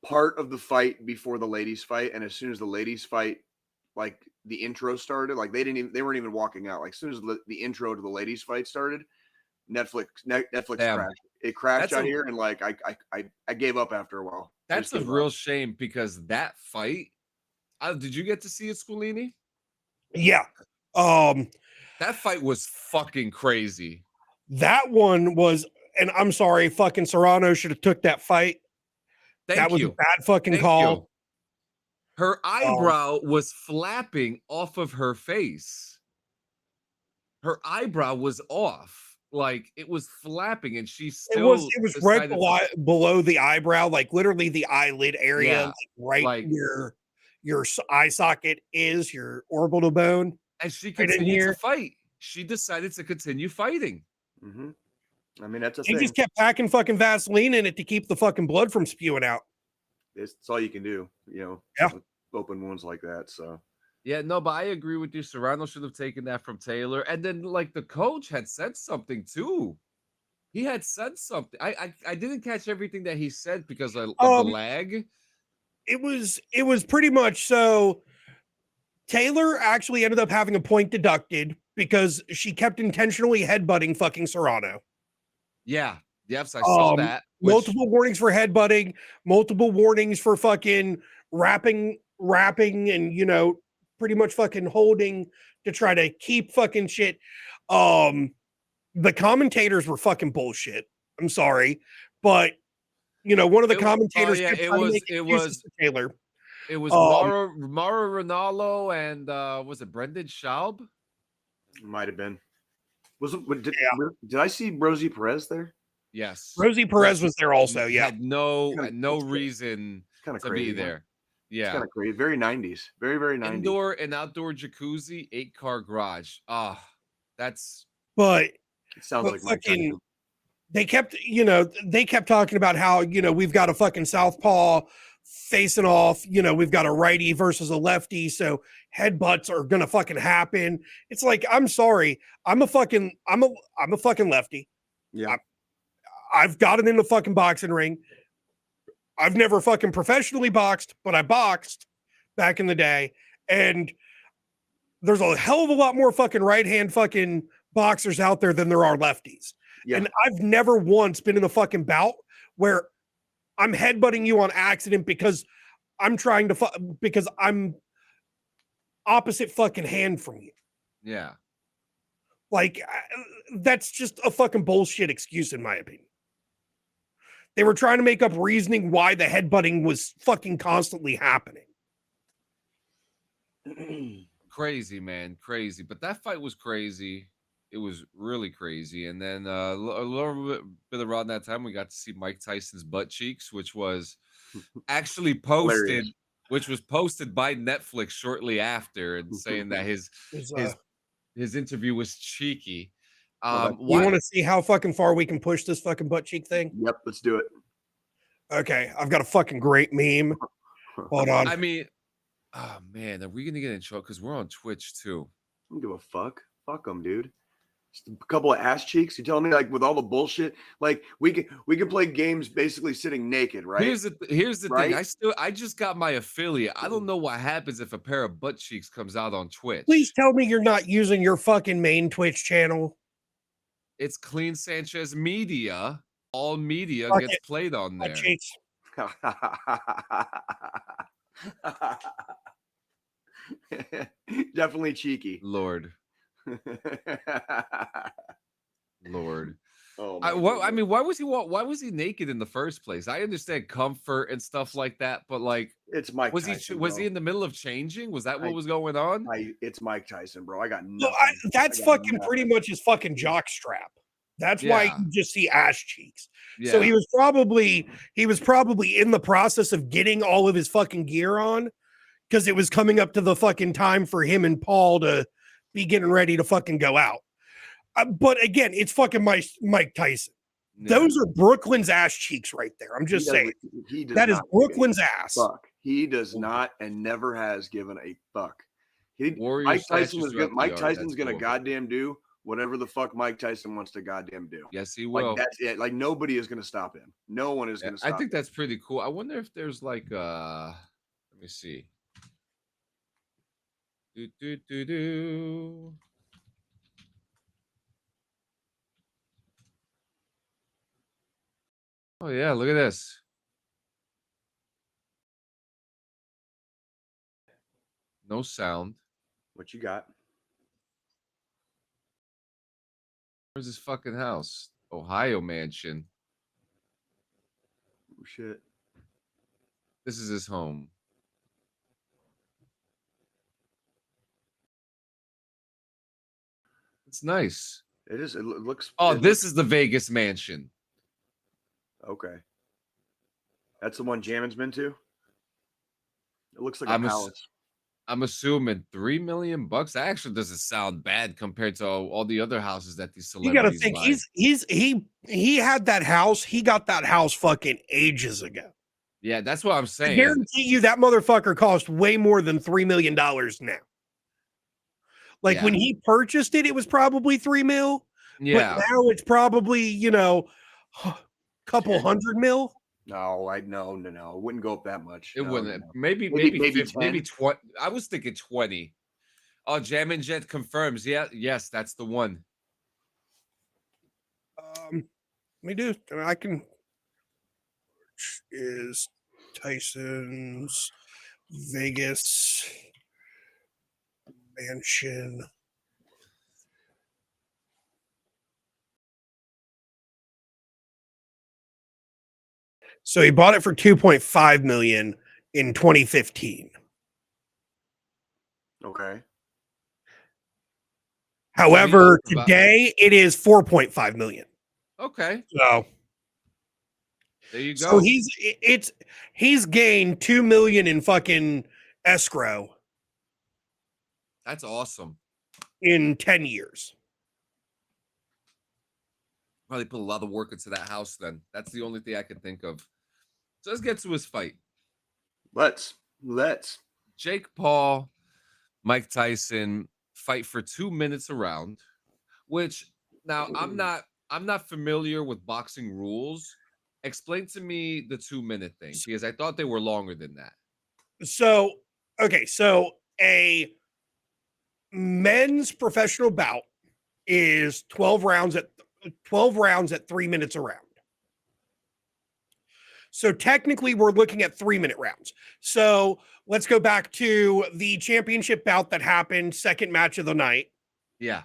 part of the fight before the ladies fight. And as soon as the ladies fight, like the intro started, like they weren't even walking out. Like as soon as the intro to the ladies fight started, Netflix crashed. It crashed out here, and like I gave up after a while. That's a real shame because that fight. Did you get to see it, Scolini? Yeah. That fight was fucking crazy. That one was, and I'm sorry, fucking Serrano should have took that fight. That was a bad fucking call. Her eyebrow was flapping off of her face. Her eyebrow was off. Like, it was flapping, and she still It was right below the eyebrow, like literally the eyelid area, Yeah, like where your eye socket is, your orbital bone. and she right in continued to here. fight. She decided to continue fighting. Mm-hmm. I mean, that's a She thing. just kept packing fucking Vaseline in it to keep the fucking blood from spewing out. It's all you can do, you know. Yeah. With open wounds like that. So Yeah, no, but I agree with you. Serrano should have taken that from Taylor, and then like the coach had said something too. He had said something. I didn't catch everything that he said because of the lag. It was pretty much so. Taylor actually ended up having a point deducted because she kept intentionally headbutting fucking Serrano. Yeah. Yes, I saw that. Multiple warnings for headbutting, multiple warnings for fucking wrapping, and you know, pretty much fucking holding to try to keep fucking shit. The commentators were fucking bullshit. I'm sorry, but you know, one of the commentators kept trying to make excuses for Taylor. It was Mauro Ronaldo and was it Brendan Schaub? Might have been. Did I see Rosie Perez there? Yes. Rosie Perez was there also. Yeah. Had no reason to be there. Yeah. It's kind of crazy. Very 90s. Very, very 90s. Indoor and outdoor jacuzzi, 8-car garage. That's but it sounds like fucking they kept talking about how, you know, we've got a fucking southpaw facing off, you know, we've got a righty versus a lefty, so headbutts are gonna fucking happen. It's like, I'm sorry, I'm a fucking lefty. Yeah. I've gotten in the fucking boxing ring. I've never fucking professionally boxed, but I boxed back in the day, and there's a hell of a lot more fucking right hand fucking boxers out there than there are lefties. Yeah. And I've never once been in a fucking bout where I'm headbutting you on accident because I'm trying to because I'm opposite fucking hand from you. Yeah. Like, that's just a fucking bullshit excuse, in my opinion. They were trying to make up reasoning why the headbutting was fucking constantly happening. Crazy, man. Crazy. But that fight was crazy. It was really crazy. And then a little bit around that time, we got to see Mike Tyson's butt cheeks, which was actually posted, which was posted by Netflix shortly after, and saying that his interview was cheeky. You want to see how fucking far we can push this fucking butt cheek thing? Yep, let's do it. Okay, I've got a fucking great meme. Hold on. I mean, oh man, are we gonna get in trouble? Because we're on Twitch too. I don't give a fuck. Fuck them, dude. Just a couple of ass cheeks. You telling me, like, with all the bullshit, like we can play games basically sitting naked, right? Here's the thing. I just got my affiliate. I don't know what happens if a pair of butt cheeks comes out on Twitch. Please tell me you're not using your fucking main Twitch channel. It's Clean Sanchez Media. All media gets played on there. Definitely cheeky. Lord. Oh, I mean, why was he naked in the first place? I understand comfort and stuff like that, but like, it's Mike Tyson, was he in the middle of changing? Was that what was going on? It's Mike Tyson, bro. I got nothing. That's fucking pretty much his fucking jock strap. That's why you just see ass cheeks. Yeah. So he was probably in the process of getting all of his fucking gear on, because it was coming up to the fucking time for him and Paul to be getting ready to fucking go out. But again, it's fucking Mike Tyson. Yeah. Those are Brooklyn's ass cheeks right there. I'm just saying. That is Brooklyn's ass. Fuck. He does not and never has given a fuck. Mike Tyson's going to goddamn do whatever the fuck Mike Tyson wants to goddamn do. Yes, he will. Like, that's it. Like, nobody is going to stop him. No one is going to stop him. I think that's pretty cool. I wonder if there's like let me see. Oh yeah, look at this. No sound. What you got? Where's his fucking house? Ohio mansion. Oh, shit. This is his home. It's nice. It is. It looks. Oh, it this looks, is the Vegas mansion. okay. That's the one Jammin's been to. It looks like a I'm palace. I'm assuming $3 million. That actually doesn't sound bad compared to all the other houses that these You got to celebrities think buy. he had that house. He got that house fucking ages ago. Yeah, that's what I'm I saying. guarantee you that motherfucker cost way more than $3 million now. Like when he purchased it, it was probably 3 mil. Yeah. But now it's probably, you know, couple 10? hundred mil. No, no. It wouldn't go up that much. It No, wouldn't. no. Maybe 10. maybe 20. I was thinking 20. Oh, Jammin Jet confirms. Yeah, yes, that's the one. Let me do. I can. Is Tyson's Vegas mansion? So he bought it for 2.5 million in 2015. Okay. However, today it is 4.5 million. Okay. So there you So go. he's gained 2 million in fucking escrow. That's awesome. In 10 years. Probably put a lot of work into that house then. That's the only thing I can think of. So let's get to his fight. Let's. Jake Paul, Mike Tyson fight for 2 minutes a round, which now I'm not familiar with boxing rules. Explain to me the 2-minute thing because I thought they were longer than that. So, okay, so a men's professional bout is 12 rounds at 3 minutes a round. So technically we're looking at 3-minute rounds. So let's go back to the championship bout that happened, second match of the night. Yeah.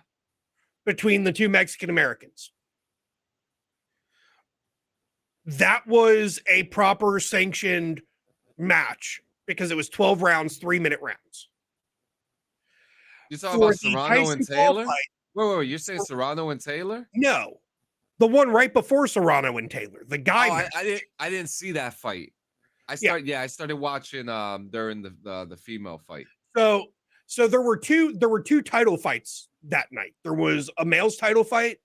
Between the two Mexican Americans. That was a proper sanctioned match because it was 12 rounds, 3-minute rounds. You talking about Serrano and Taylor? Fight, wait, you're saying Serrano and Taylor? No. The one right before Serrano and Taylor. The guy I didn't see that fight. I started watching during the female fight. So there were two title fights that night. There was a male's title fight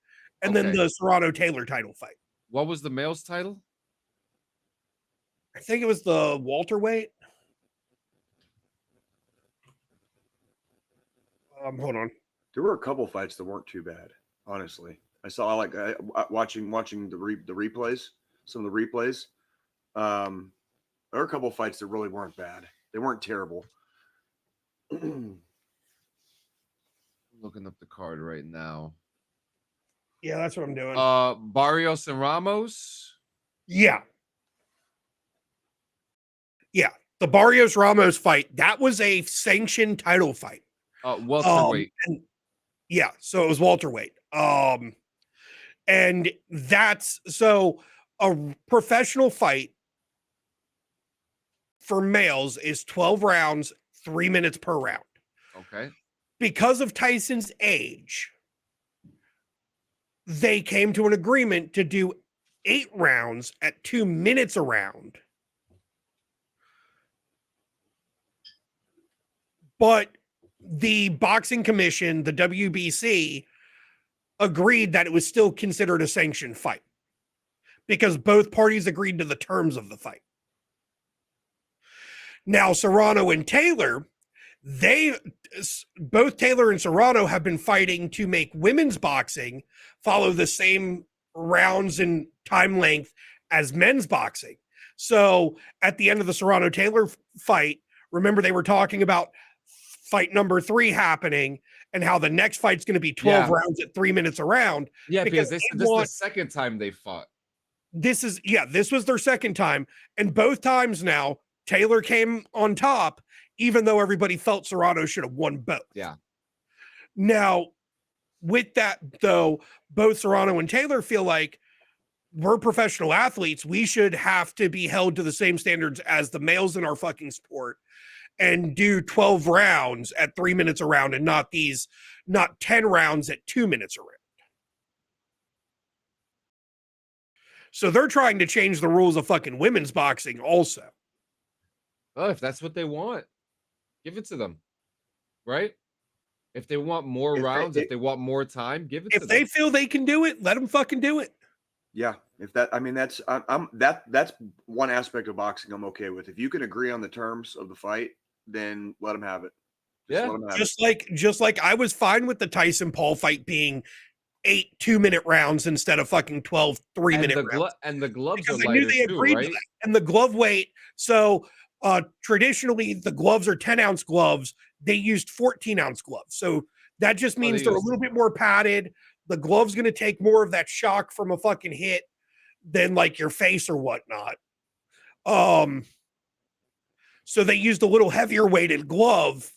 and then the Serrano Taylor title fight. What was the male's title? I think it was the welterweight. Hold on. There were a couple fights that weren't too bad, honestly. I saw watching the replays, some of the replays. There were a couple fights that really weren't bad. They weren't terrible. I'm looking up the card right now. Yeah, that's what I'm doing. Barrios and Ramos. Yeah. The Barrios Ramos fight, that was a sanctioned title fight. Welterweight. So it was welterweight. And that's so a professional fight for males is 12 rounds, 3 minutes per round. Okay. Because of Tyson's age, they came to an agreement to do 8 rounds at 2 minutes a round. But the boxing commission, the WBC, agreed that it was still considered a sanctioned fight because both parties agreed to the terms of the fight. Now, Serrano and Taylor, both Taylor and Serrano have been fighting to make women's boxing follow the same rounds and time length as men's boxing. So at the end of the Serrano Taylor fight, remember they were talking about fight number 3 happening and how the next fight's going to be 12 rounds at 3 minutes a round. Yeah, because this is the second time they fought. This was their second time. And both times now, Taylor came on top even though everybody felt Serrano should have won both. Yeah. Now, with that, though, both Serrano and Taylor feel like we're professional athletes. We should have to be held to the same standards as the males in our fucking sport and do 12 rounds at 3 minutes a round and not 10 rounds at 2 minutes a round. So they're trying to change the rules of fucking women's boxing also. Oh, if that's what they want, give it to them. Right? If they want more rounds, if they want more time, give it to them. If they feel they can do it, let them fucking do it. Yeah, if that, I mean, that's that's one aspect of boxing I'm okay with. If you can agree on the terms of the fight, then let them have it. Just like I was fine with the Tyson Paul fight being 8 2-minute rounds instead of fucking 12 3-minute rounds. And the gloves because are I knew lighter they too, agreed right? to that. And the glove weight. So traditionally the gloves are 10-ounce gloves. They used 14-ounce gloves. So that just means they're a little bit more padded. The glove's going to take more of that shock from a fucking hit than like your face or whatnot. So they used a little heavier weighted glove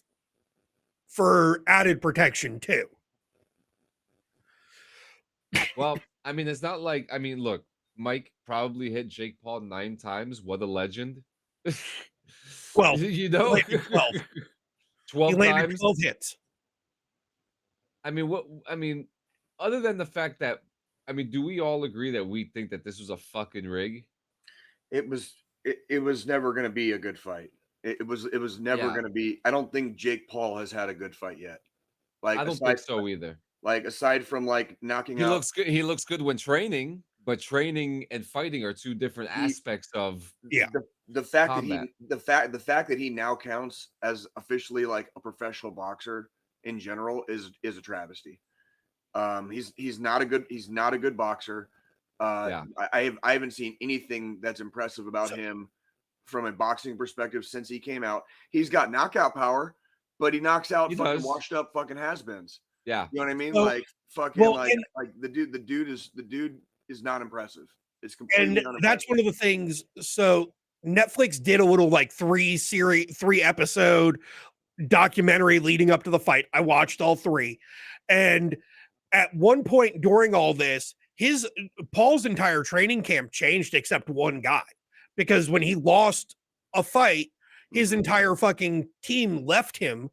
for added protection too. Well, I mean, it's not like, I mean, look, Mike probably hit Jake Paul 9 times. What a legend. Well, you know, 12 times. 12 hits. I mean, other than the fact that, I mean, do we all agree that we think that this was a fucking rig? It was never going to be a good fight. It was never going to be. I don't think Jake Paul has had a good fight yet. Like, I don't think so either. Like, aside from like knocking out, looks good. He looks good when training, but training and fighting are two different aspects of the fact combat. that the fact that he now counts as officially like a professional boxer in general is a travesty. He's not a good boxer. I haven't seen anything that's impressive about him from a boxing perspective since he came out. He's got knockout power, but he knocks out fucking washed up fucking has-beens. Yeah. You know what I mean? So, like fucking like the dude is not impressive. It's completely and that's one of the things. So Netflix did a little like 3 episode documentary leading up to the fight. I watched all 3. And at one point during all this, Paul's entire training camp changed except one guy, because when he lost a fight, his entire fucking team left him.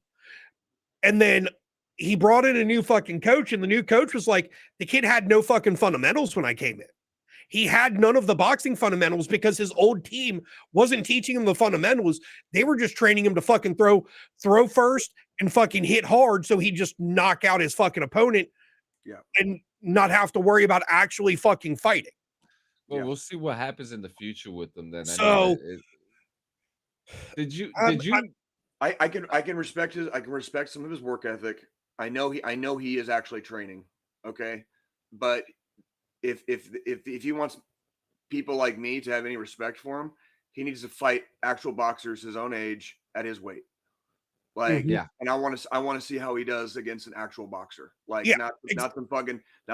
And then he brought in a new fucking coach, and the new coach was like, the kid had no fucking fundamentals when I came in. He had none of the boxing fundamentals because his old team wasn't teaching him the fundamentals. They were just training him to fucking throw first and fucking hit hard so he'd just knock out his fucking opponent and not have to worry about actually fucking fighting. Well, we'll see what happens in the future with them then. So, did you I can respect some of his work ethic. I know he is actually training. Okay. But if he wants people like me to have any respect for him, he needs to fight actual boxers his own age at his weight. Like, and I want to see how he does against an actual boxer. Like, not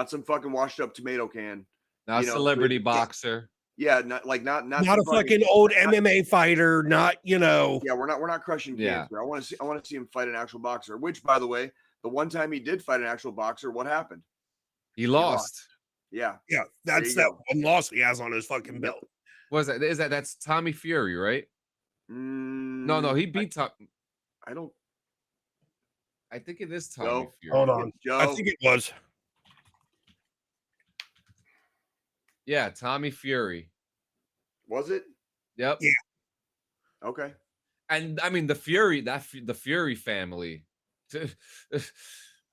some fucking washed up tomato can. Not a celebrity boxer. Yeah, not a fucking old MMA fighter, not, you know. Yeah, we're not crushing cancer. I want to see him fight an actual boxer, which, by the way, the one time he did fight an actual boxer, what happened? He lost. Yeah. Yeah, that's that one loss he has on his fucking belt. What is that? That's Tommy Fury, right? No, he beat Tom. I think it is Tommy Fury. Hold on. I think it was. Yeah, Tommy Fury. Was it? Yep. Yeah. Okay. And I mean the Fury family.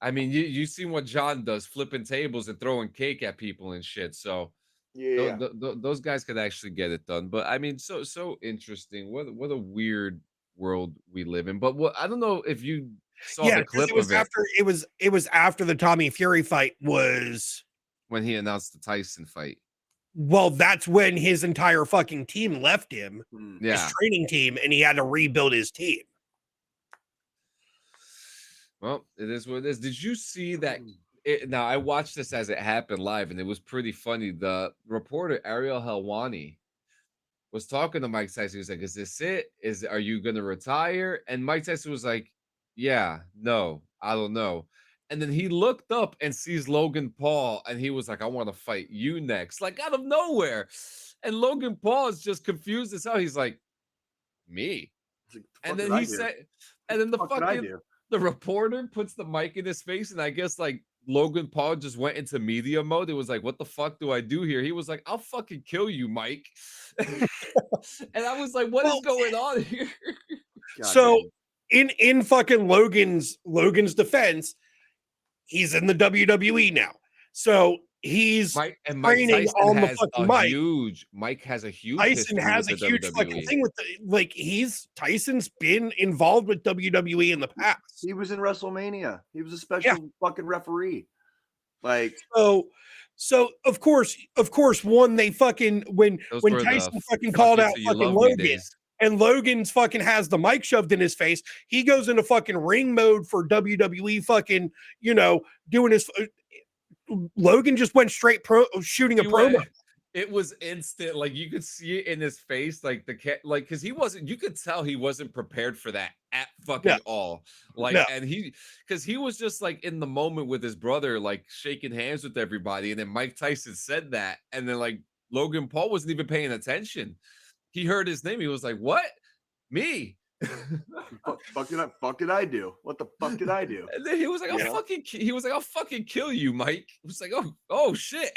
I mean, you seen what John does, flipping tables and throwing cake at people and shit. So those guys could actually get it done. But I mean, so interesting. What a weird world we live in. But I don't know if you saw the clip of it. It was after the Tommy Fury fight was when he announced the Tyson fight. Well, that's when his entire fucking team left him, his training team, and he had to rebuild his team. Well, it is what it is. Did you see that? Now, I watched this as it happened live, and it was pretty funny. The reporter, Ariel Helwani, was talking to Mike Tyson. He was like, "Is this it? Are you gonna retire?" And Mike Tyson was like, "Yeah, no, I don't know." And then he looked up and sees Logan Paul, and he was like, "I want to fight you next," like out of nowhere. And Logan Paul is just confused as hell. He's like, "Me?" Like, the And fuck then did I he do? said, and then the What did I fucking do? the reporter puts the mic in his face, and I guess like Logan Paul just went into media mode. It was like, "What the fuck do I do here?" He was like, "I'll fucking kill you, Mike." And I was like, "What is Well, going on here?" God so damn. in fucking Logan's defense, he's in the WWE now. So he's Mike training Tyson on the has fucking a mic. huge Tyson history with has a the huge fucking WWE. thing with Tyson's been involved with WWE in the past. He was in WrestleMania. He was a Yeah. special fucking referee. Like, So of course, one they fucking when Those when were the Tyson fucking fuck called you out till you fucking love me Logan, days. and Logan's fucking has the mic shoved in his face, he goes into fucking ring mode for WWE fucking, doing his Logan just went straight shooting a He promo. went, it was instant. Like you could see it in his face, like the cat, like because he wasn't. You could tell he wasn't prepared for that at fucking No, all. Like, no. and because he was just like in the moment with his brother, like shaking hands with everybody, and then Mike Tyson said that, and then like Logan Paul wasn't even paying attention. He heard his name. He was like, "What? Me?" fuck did I do? What the fuck did I do? And then he was like, Yeah. I'll fucking kill you, Mike." It was like, oh shit.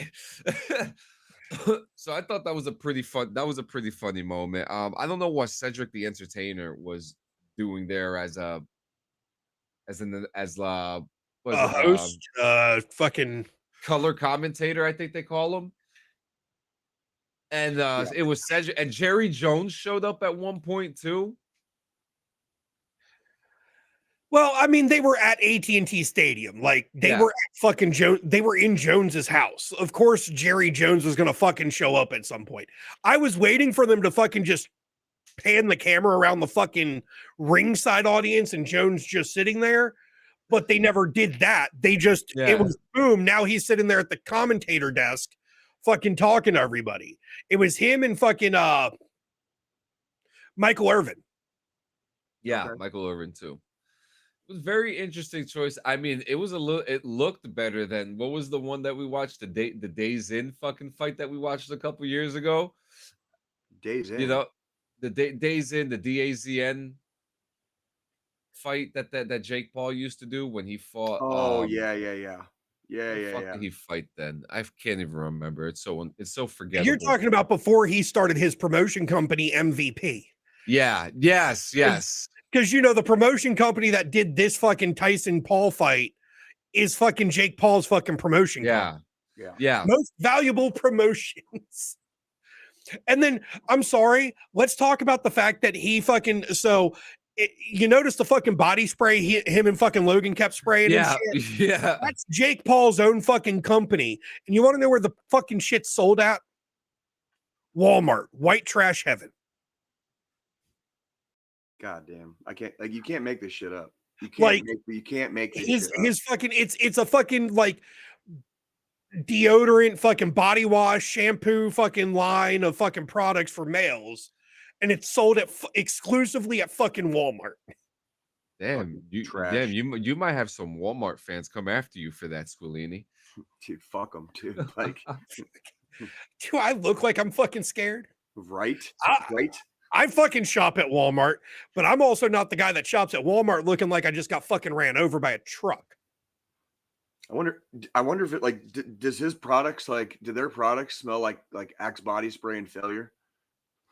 So I thought that was a pretty funny moment. I don't know what Cedric the Entertainer was doing there as was A it host, fucking color commentator, I think they call him. And it was Cedric, and Jerry Jones showed up at one point too. Well, I mean, they were at AT&T Stadium. Like, they were at fucking they were in Jones's house. Of course, Jerry Jones was going to fucking show up at some point. I was waiting for them to fucking just pan the camera around the fucking ringside audience and Jones just sitting there, but they never did that. They just, it was boom. Now he's sitting there at the commentator desk fucking talking to everybody. It was him and fucking Michael Irvin. Yeah, okay. Michael Irvin too. It was very interesting choice. I mean, it looked better than what was the one that we watched, the Days In fucking fight that we watched a couple years ago. Days In. You know, the Days In, the DAZN fight that Jake Paul used to do when he fought. Oh yeah. Did he fight then? I can't even remember. It's so forgettable. You're talking about before he started his promotion company, MVP. Yeah. Yes. Because the promotion company that did this fucking Tyson Paul fight is fucking Jake Paul's fucking promotion company. Yeah. Most valuable promotions. And then, I'm sorry, let's talk about the fact that he fucking, you notice the fucking body spray him and fucking Logan kept spraying and shit? Yeah. That's Jake Paul's own fucking company. And you want to know where the fucking shit's sold at? Walmart. White trash heaven. God damn. I can't, like, you can't make this shit up. You can't make this shit up. His fucking, it's a fucking like deodorant, fucking body wash, shampoo, fucking line of fucking products for males, and it's sold exclusively at fucking Walmart. Damn, you might have some Walmart fans come after you for that, Squillini. Dude, fuck them, dude. Like, do I look like I'm fucking scared? Right. I fucking shop at Walmart, but I'm also not the guy that shops at Walmart looking like I just got fucking ran over by a truck. I wonder if it, like, does his products, like, do their products smell like Axe body spray and failure?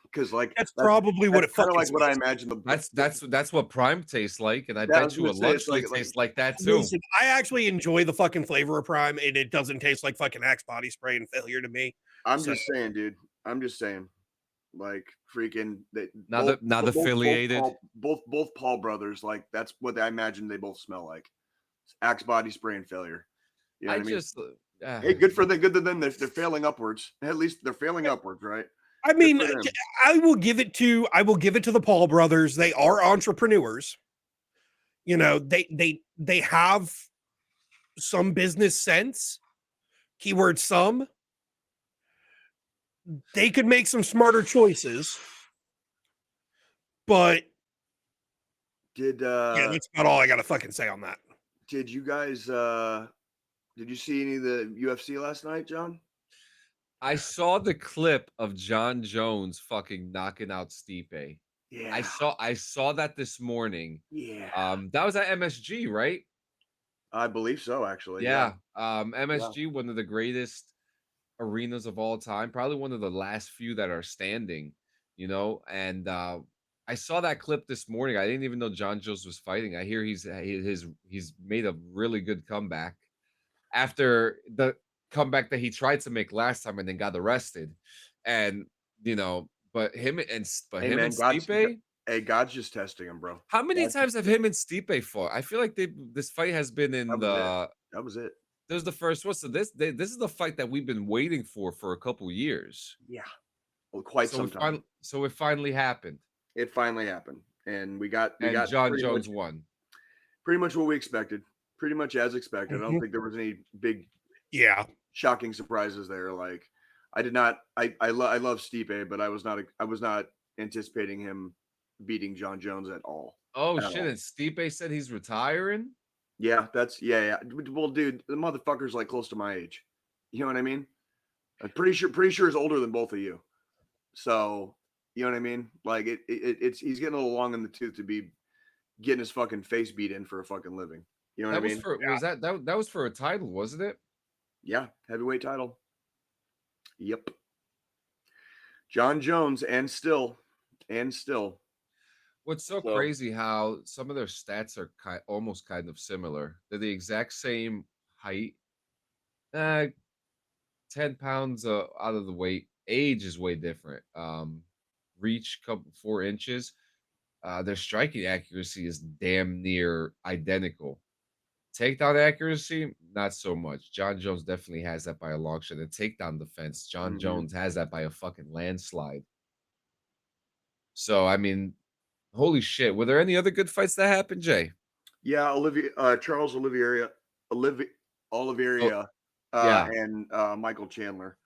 Because like that's probably what it fucking like what I imagine. That's what Prime tastes like, and I bet you a Luxury tastes like that too. Listen, I actually enjoy the fucking flavor of Prime, and it doesn't taste like fucking Axe body spray and failure to me. I'm just saying, dude. I'm just saying, like, freaking not affiliated. Both Paul brothers, like, that's what I imagine they both smell like. It's Axe body spray and failure. You know what I mean? Hey, good for them. They're failing upwards. At least they're failing upwards, right? I mean, I will give it to the Paul brothers. They are entrepreneurs. They have some business sense. Keyword some. they could make some smarter choices. But yeah, that's about all I got to fucking say on that. Did you guys did you see any of the UFC last night, John? I saw the clip of John Jones fucking knocking out Stipe. Yeah. I saw that this morning. Yeah. That was at MSG, right? I believe so, actually. Yeah. MSG, one of the greatest arenas of all time, probably one of the last few that are standing, and I saw that clip this morning. I didn't even know John Jones was fighting. I hear he's made a really good comeback after the comeback that he tried to make last time and then got arrested. And but him and Stipe, God's just testing him, bro. how many times have him and Stipe fought? I feel like this fight has been in that was it. This is the first one. So this is the fight that we've been waiting for a couple years. Yeah. Well, quite some time. So it finally happened. It finally happened. And we got John Jones won. Pretty much what we expected. Pretty much as expected. I don't think there was any big shocking surprises there. Like I love Stipe, but I was not anticipating him beating John Jones at all. Oh shit! And Stipe said he's retiring. Yeah, yeah. Well, dude, the motherfucker's like close to my age. You know what I mean? I'm pretty sure he's older than both of you. So you know what I mean? Like it's he's getting a little long in the tooth to be getting his fucking face beat in for a fucking living. You know what I mean? Was that was for a title, wasn't it? Yeah, heavyweight title. Yep. John Jones and still. What's so crazy how some of their stats are almost kind of similar. They're the exact same height. 10 pounds out of the weight. Age is way different. Reach 4 inches. Their striking accuracy is damn near identical. Takedown accuracy, not so much. John Jones definitely has that by a long shot. The takedown defense, John Jones has that by a fucking landslide. So, I mean, holy shit. Were there any other good fights that happened, Jay? Yeah, Charles Oliveira, and Michael Chandler.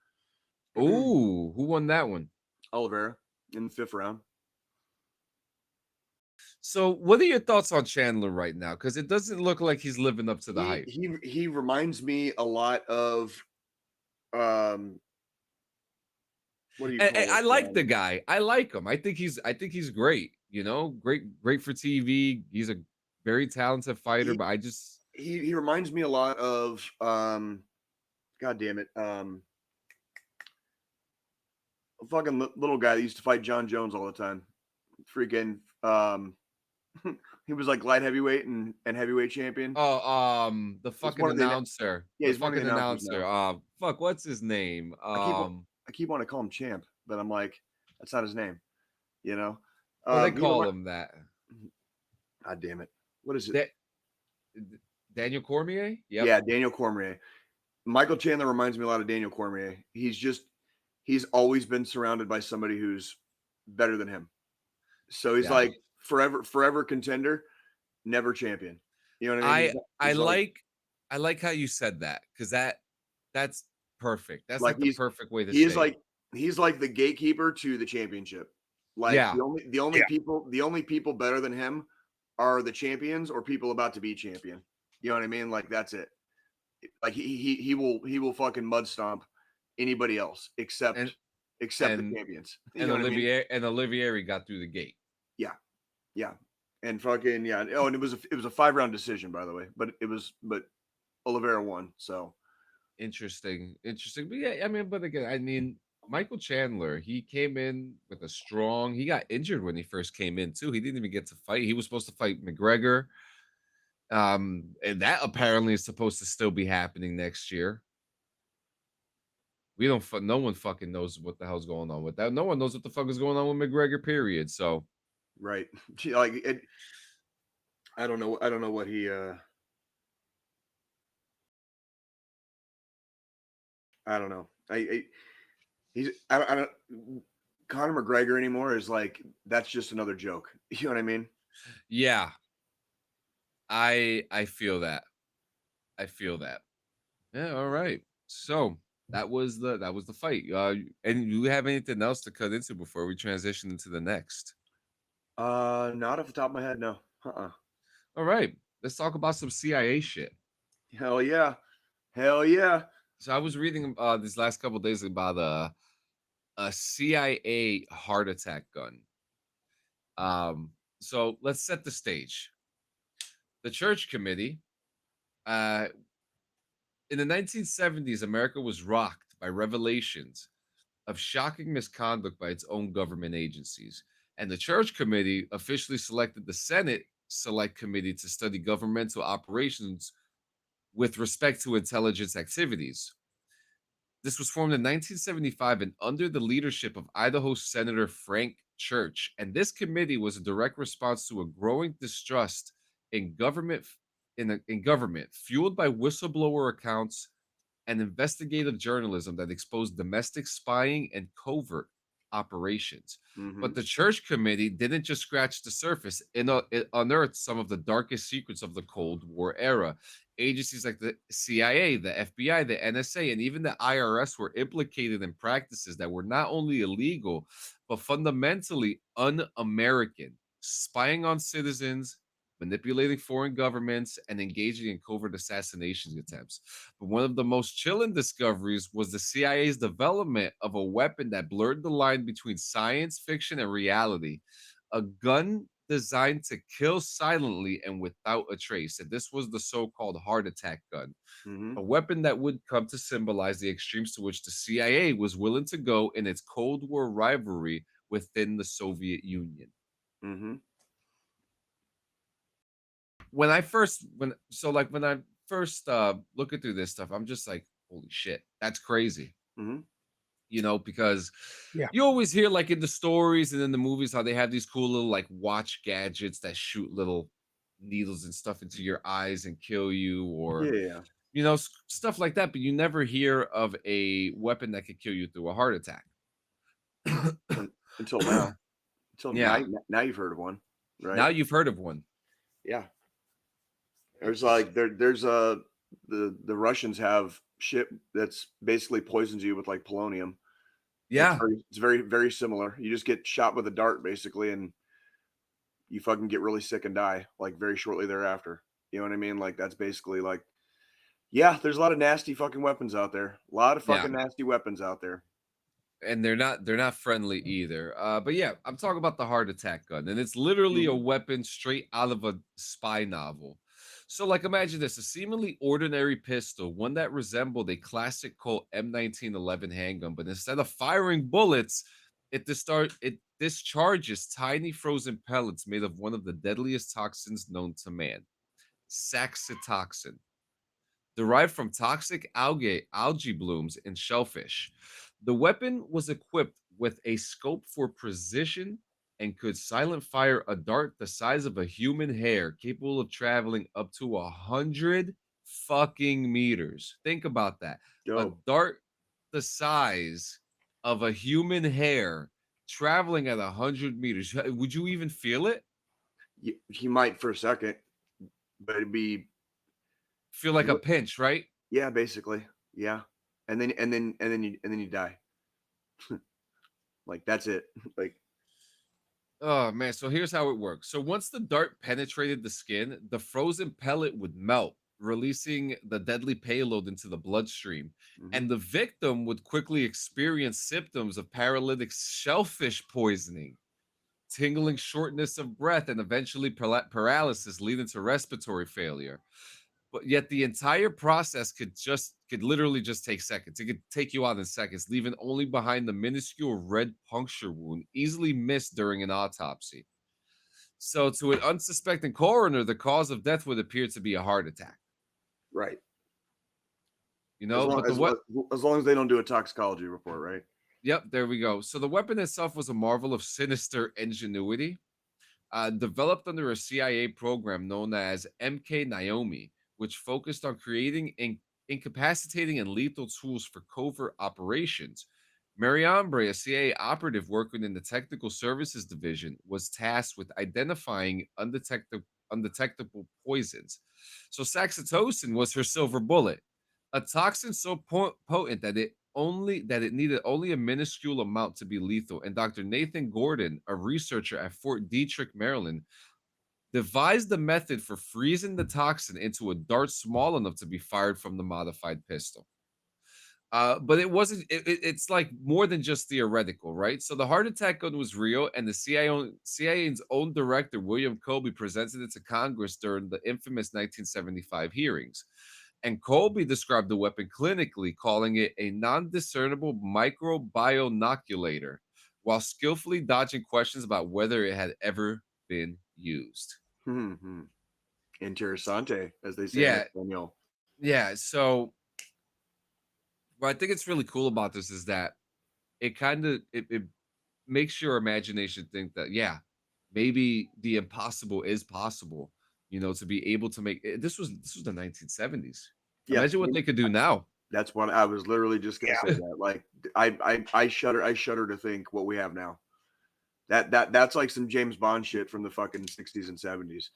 Ooh, who won that one? Oliveira in the 5th round. So, what are your thoughts on Chandler right now? Because it doesn't look like he's living up to the hype. He reminds me a lot of what do you call it? I like the guy. I like him. I think he's great. Great for TV. He's a very talented fighter, but I just he reminds me a lot of God damn it. A fucking little guy that used to fight John Jones all the time. Freaking he was like light heavyweight and heavyweight champion. Oh, the fucking announcer. Yeah, he's the fucking announcer. Fuck, what's his name? I keep wanting to call him Champ, but I'm like, that's not his name. You know? Well, they call him that. God damn it. What is it? Daniel Cormier? Yep. Yeah, Daniel Cormier. Michael Chandler reminds me a lot of Daniel Cormier. He's always been surrounded by somebody who's better than him. So he's like forever contender, never champion. You know what I mean? I like how you said that, because that's perfect. That's like the perfect way to say it. He's like the gatekeeper to the championship. Like the only people better than him are the champions or people about to be champion. You know what I mean? Like that's it. Like he will fucking mud stomp anybody else except the champions. And Olivieri got through the gate. Yeah. And fucking Oh, and it was a 5-round decision, by the way. But Oliveira won. So interesting. But yeah, I mean, but again, Michael Chandler, he came in with he got injured when he first came in too. He didn't even get to fight. He was supposed to fight McGregor. And that apparently is supposed to still be happening next year. No one fucking knows what the hell's going on with that. No one knows what the fuck is going on with McGregor, period. So right. Like I don't know what he I don't know. I don't Conor McGregor anymore is like, that's just another joke. You know what I mean? Yeah. I feel that. Yeah, all right. So that was the fight. And you have anything else to cut into before we transition into the next? Not off the top of my head, no. Uh-uh. All right, let's talk about some CIA shit. Hell yeah. Hell yeah. So I was reading these last couple days about a CIA heart attack gun. So let's set the stage. The Church Committee, uh, in the 1970s, America was rocked by revelations of shocking misconduct by its own government agencies. And the Church Committee officially selected the Senate Select Committee to study governmental operations with respect to intelligence activities. This was formed in 1975 and under the leadership of Idaho Senator Frank Church. And this committee was a direct response to a growing distrust in government in government, fueled by whistleblower accounts and investigative journalism that exposed domestic spying and covert operations. Mm-hmm. But the Church Committee didn't just scratch the surface, it unearthed some of the darkest secrets of the Cold War era. Agencies like the CIA, the FBI, the NSA, and even the IRS were implicated in practices that were not only illegal, but fundamentally un American, spying on citizens, manipulating foreign governments, and engaging in covert assassination attempts. But one of the most chilling discoveries was the CIA's development of a weapon that blurred the line between science fiction and reality, a gun designed to kill silently and without a trace. And this was the so called heart attack gun, Mm-hmm. a weapon that would come to symbolize the extremes to which the CIA was willing to go in its Cold War rivalry within the Soviet Union. Mm-hmm. When I first looking through this stuff, I'm just like, holy shit, that's crazy. Mm-hmm. Because Yeah. you always hear like in the stories and in the movies how they have these cool little like watch gadgets that shoot little needles and stuff into your eyes and kill you, or Yeah. stuff like that. But you never hear of a weapon that could kill you through a heart attack. Until now. Until Yeah. now you've heard of one, right? Now you've heard of one. Yeah. There's like there's the Russians have shit that's basically poisons you with like polonium. Yeah. It's very, very similar. You just get shot with a dart basically, and you fucking get really sick and die like very shortly thereafter. You know what I mean? Like that's basically like, yeah, there's a lot of nasty fucking weapons out there. A lot of fucking nasty weapons out there. And they're not friendly either. But yeah, I'm talking about the heart attack gun, and it's literally a weapon straight out of a spy novel. So, like, imagine this: a seemingly ordinary pistol, one that resembled a classic Colt M1911 handgun, but instead of firing bullets, it discharges tiny frozen pellets made of one of the deadliest toxins known to man, saxitoxin, derived from toxic algae blooms in shellfish. The weapon was equipped with a scope for precision and could silent fire a dart the size of a human hair, capable of traveling up to 100 fucking meters. Think about that. A Dope. dart the size of a human hair traveling at 100 meters. Would you even feel it? He might for a second, but it'd be Feel like a pinch, right? yeah, basically. Yeah. And then you die. Like that's it. Like Oh man, so here's how it works. So once the dart penetrated the skin, the frozen pellet would melt, releasing the deadly payload into the bloodstream. And the victim would quickly experience symptoms of paralytic shellfish poisoning, tingling shortness of breath, and eventually paralysis, leading to respiratory failure. But yet the entire process could literally just take seconds. It could take you out in seconds, leaving only behind the minuscule red puncture wound, easily missed during an autopsy. So to an unsuspecting coroner, the cause of death would appear to be a heart attack. right. But as long as they don't do a toxicology report, right? Yep, there we go. So the weapon itself was a marvel of sinister ingenuity, developed under a CIA program known as MK Naomi, which focused on creating incapacitating and lethal tools for covert operations. Mary Ambre, a CIA operative working in the Technical Services Division, was tasked with identifying undetectable poisons. So saxitoxin was her silver bullet, a toxin so potent that it needed only a minuscule amount to be lethal. And Dr. Nathan Gordon, a researcher at Fort Detrick, Maryland, devised the method for freezing the toxin into a dart small enough to be fired from the modified pistol. But it wasn't. It's like more than just theoretical, right? So the heart attack gun was real, and the CIA's own director, William Colby, presented it to Congress during the infamous 1975 hearings. And Colby described the weapon clinically, calling it a non-discernible microbionoculator, while skillfully dodging questions about whether it had ever been used. Interessante, as they say in Yeah, Espanol. yeah. So what I think it's really cool about this is that it makes your imagination think that maybe the impossible is possible, to be able to make this was the 1970s. Yeah, Imagine what they could do now. that's what I was literally just gonna Yeah. say. That like I shudder to think what we have now. That's like some James Bond shit from the fucking 60s and 70s.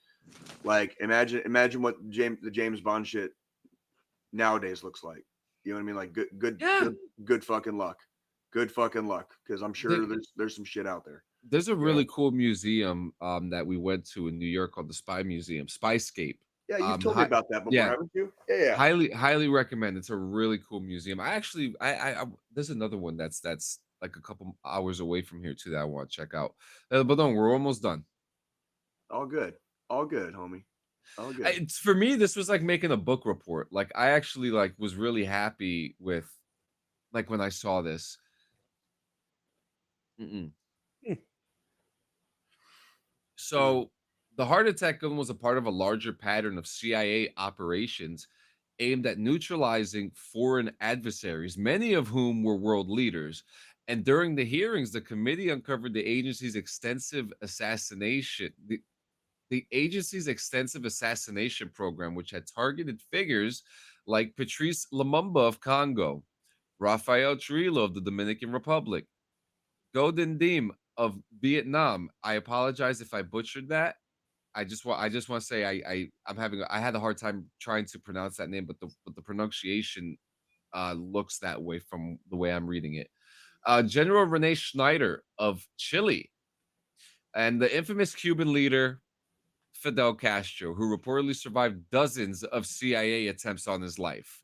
Like imagine what the James Bond shit nowadays looks like. You know what I mean? Like good fucking luck. Good fucking luck. Because I'm sure there's some shit out there. There's a really cool museum that we went to in New York called the Spy Museum, Spyscape. Yeah, you've told me about that before, haven't you? Yeah. Highly recommend. It's a really cool museum. I actually there's another one that's like a couple hours away from here too that I want to check out. But don't, we're almost done. All good, homie. All good. For me, this was like making a book report. Like I actually was really happy with when I saw this. So the heart attack gun was a part of a larger pattern of CIA operations aimed at neutralizing foreign adversaries, many of whom were world leaders. And during the hearings, the committee uncovered the agency's extensive assassination program, which had targeted figures like Patrice Lumumba of Congo, Rafael Trujillo of the Dominican Republic, Ngo Dinh of Vietnam. I apologize if I butchered that. I just want to say I had a hard time trying to pronounce that name, but the pronunciation looks that way from the way I'm reading it. General Rene Schneider of Chile, and the infamous Cuban leader Fidel Castro, who reportedly survived dozens of CIA attempts on his life.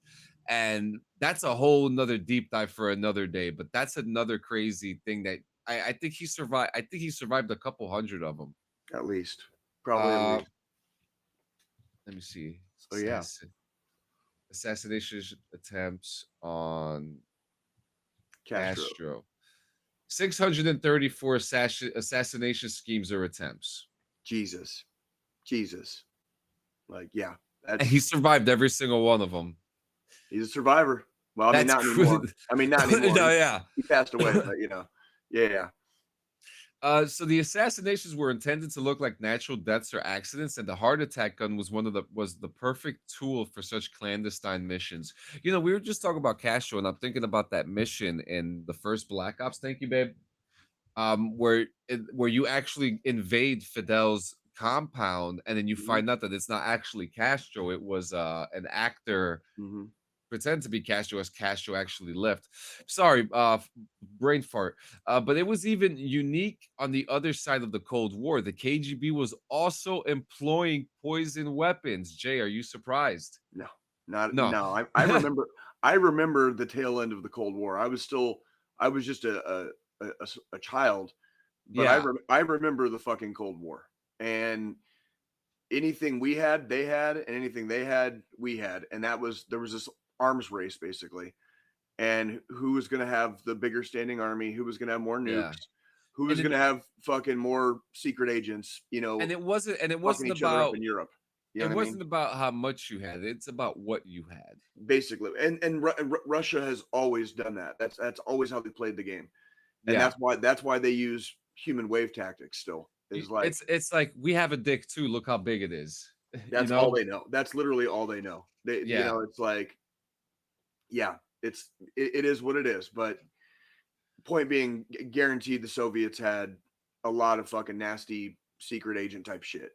And that's a whole nother deep dive for another day. But that's another crazy thing that I think he survived. I think he survived a couple hundred of them. At least. Probably at least. Let me see. So yeah. Assassination attempts on Castro. 634 assassination schemes or attempts. Jesus. Like, yeah. And he survived every single one of them. He's a survivor. Well, I mean, not anymore. No, yeah. He passed away, but yeah. So the assassinations were intended to look like natural deaths or accidents, and the heart attack gun was the perfect tool for such clandestine missions. We were just talking about Castro, and I'm thinking about that mission in the first Black Ops. Thank you, babe. Where you actually invade Fidel's compound, and then you find out that it's not actually Castro. It was an actor. Pretend to be Castro as Castro actually left. Sorry, brain fart. But it was even unique on the other side of the Cold War. The KGB was also employing poison weapons. Jay, are you surprised? No. I remember the tail end of the Cold War. I was just a child, but I remember the fucking Cold War, and anything we had, they had, and anything they had, we had, and there was this arms race basically, and who was going to have the bigger standing army, who was going to have more nukes, who was going to have fucking more secret agents, and it wasn't about in Europe. It wasn't about how much you had. It's about what you had, basically. And Russia has always done that. That's always how they played the game, and that's why they use human wave tactics. Still, is like it's like we have a dick too. Look how big it is. That's all they know. That's literally all they know. It's like. Yeah, it is what it is. But point being, guaranteed the Soviets had a lot of fucking nasty secret agent type shit.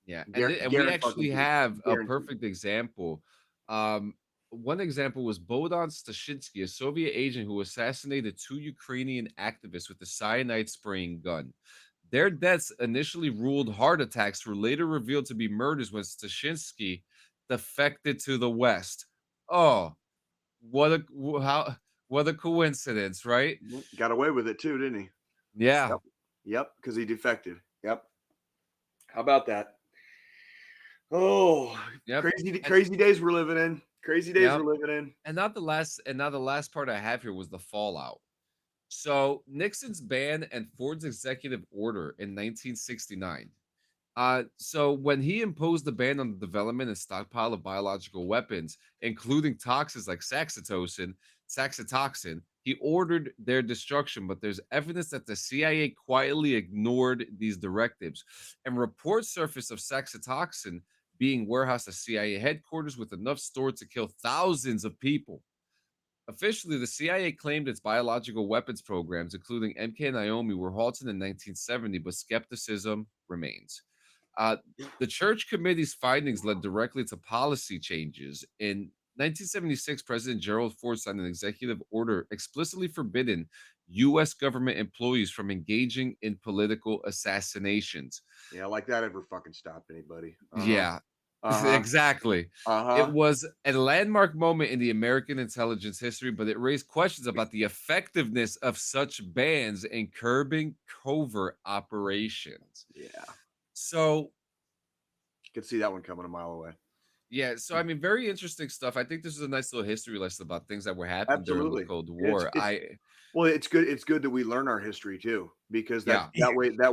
Yeah, and we actually have a perfect example. one example was Bohdan Stashinsky, a Soviet agent who assassinated 2 Ukrainian activists with a cyanide spraying gun. Their deaths, initially ruled heart attacks, were later revealed to be murders when Stashinsky defected to the West. Oh, what a coincidence, right? Got away with it too, didn't he? Yeah. Yep, because he defected. Yep. How about that? Oh, Yep. crazy days we're living in. Crazy days Yep. we're living in. And now the last part I have here was the fallout. So Nixon's ban and Ford's executive order in 1969. So when he imposed the ban on the development and stockpile of biological weapons, including toxins like saxitoxin, he ordered their destruction. But there's evidence that the CIA quietly ignored these directives, and reports surfaced of saxitoxin being warehoused at CIA headquarters with enough stored to kill thousands of people. Officially, the CIA claimed its biological weapons programs, including MK and Naomi, were halted in 1970, but skepticism remains. The Church Committee's findings led directly to policy changes. In 1976, President Gerald Ford signed an executive order explicitly forbidding U.S. government employees from engaging in political assassinations. Yeah, like that ever fucking stopped anybody. Yeah, exactly. It was a landmark moment in the American intelligence history, but it raised questions about the effectiveness of such bans in curbing covert operations. Yeah. So, Could see that one coming a mile away. yeah, so I mean, very interesting stuff. I think this is a nice little history lesson about things that were happening during the Absolutely. Cold War. Well, it's good. It's good that we learn our history too, because that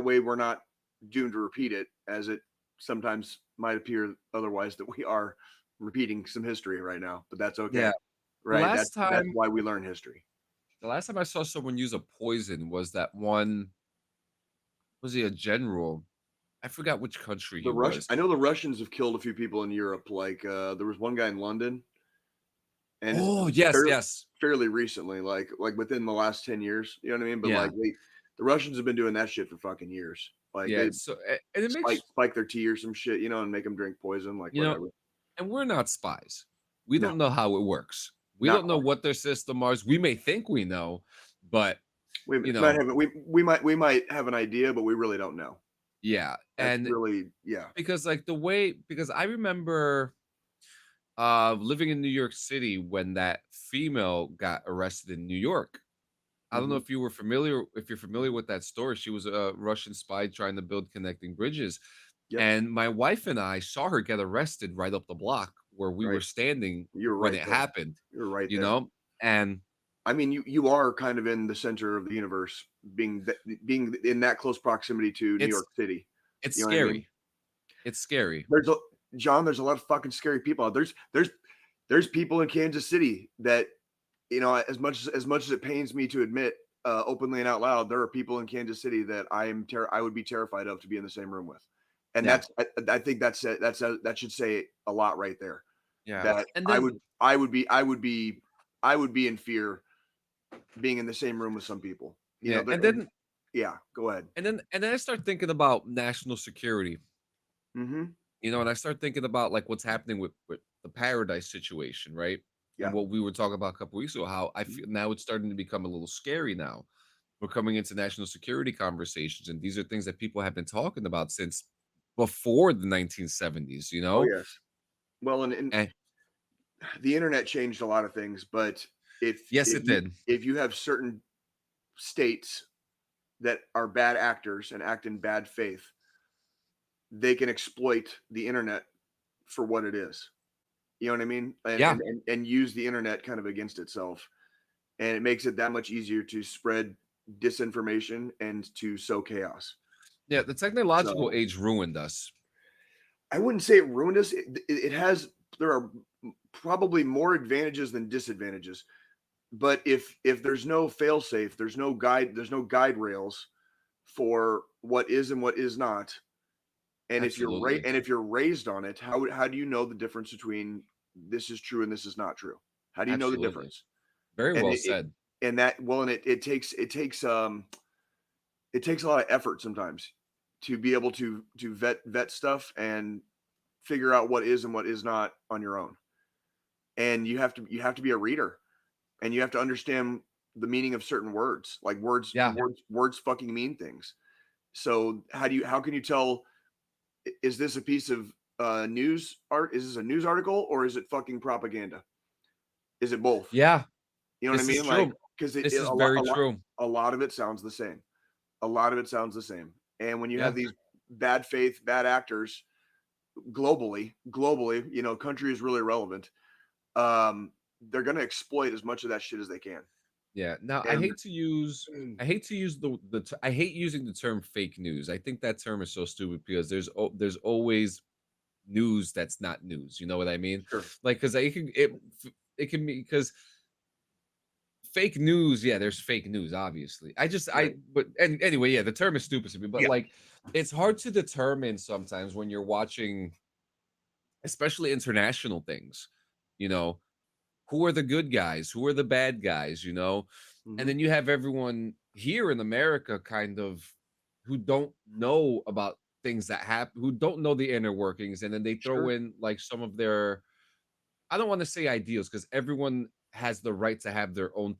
way we're not doomed to repeat it, as it sometimes might appear otherwise that we are repeating some history right now. But that's okay, Yeah. right? That's why we learn history. The last time I saw someone use a poison was that one. Was he a general? I forgot which country he was. I know the Russians have killed a few people in Europe. Like there was one guy in London, and yes, fairly recently, like within the last 10 years. You know what I mean? But Yeah. like the Russians have been doing that shit for fucking years. Like yeah. they So and it makes spike their tea or some shit, you know, and make them drink poison. Like you know, whatever. and we're not spies. We No. don't know how it works. We Not don't know what their system is. We may think we know, but We you know, might might have an idea, but we really don't know. yeah, That's and really because like because I remember living in New York City when that female got arrested in New York. I don't know if you're familiar with that story. She was a Russian spy trying to build connecting bridges. Yep. And my wife and I saw her get arrested right up the block where we were standing when it happened. You're right You there. know? And I mean, you are kind of in the center of the universe, being in that close proximity to New York City. It's scary. I mean? It's scary. There's a lot of fucking scary people out there. There's people in Kansas City that, you know, as much as it pains me to admit openly and out loud, there are people in Kansas City that I would be terrified of to be in the same room with. And I think that should say a lot right there. Yeah. That and then, I would be in fear being in the same room with some people. You know, and then go ahead. And then I start thinking about national security. You know, and I start thinking about like what's happening with the Paradise situation, right? Yeah. And what we were talking about a couple weeks ago, how I feel now it's starting to become a little scary now. We're coming into national security conversations, and these are things that people have been talking about since before the 1970s, you know? Oh, yes. Well, and the internet changed a lot of things, but it did. If you have certain states that are bad actors and act in bad faith, they can exploit the internet for what it is. You know what I mean? And use the internet kind of against itself. And it makes it that much easier to spread disinformation and to sow chaos. Yeah, the technological age ruined us. I wouldn't say it ruined us. There are probably more advantages than disadvantages. But if there's no fail safe, there's no guide rails for what is and what is not. And if you're raised on it, how do you know the difference between this is true and this is not true? How do you know the difference? Very well said. It takes a lot of effort sometimes to be able to vet stuff and figure out what is and what is not on your own. and you have to be a reader, and you have to understand the meaning of certain words. Like words fucking mean things. So how can you tell, is this a piece of news art? Is this a news article, or is it fucking propaganda? Is it both? Yeah, You know what I this is mean? Like, true. because This is very true. a lot of it sounds the same. A lot of it sounds the same. And when you have Yeah. these bad faith, bad actors globally, you know, country is really relevant. They're going to exploit as much of that shit as they can. Yeah. Now, I And hate to use I hate using the term fake news. I think that term is so stupid because there's always news that's not news. You know what I mean? sure, Like, because it can be because fake news, yeah, there's fake news, obviously. right. But anyway, yeah, the term is stupid to me, but Yeah. like, it's hard to determine sometimes when you're watching, especially international things, you know, who are the good guys, who are the bad guys, you know, and Mhm. then you have everyone here in America kind of who don't know about things that happen, who don't know the inner workings, and then they throw Sure. in like some of their, I don't want to say ideals because everyone has the right to have their own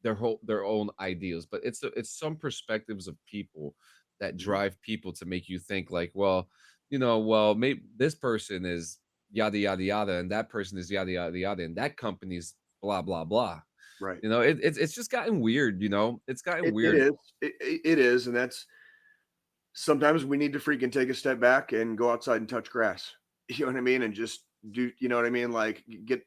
their own ideals, but it's some perspectives of people that Mhm. drive people to make you think like, well, you know, well, maybe this person is yada yada yada, and that person is yada yada yada, and that company's blah blah blah. Right. You know, it's just gotten weird. You know, it's gotten It weird. is. It is. And that's, sometimes we need to freaking take a step back and go outside and touch grass. You know what I mean? And just do, you know what I mean? Like get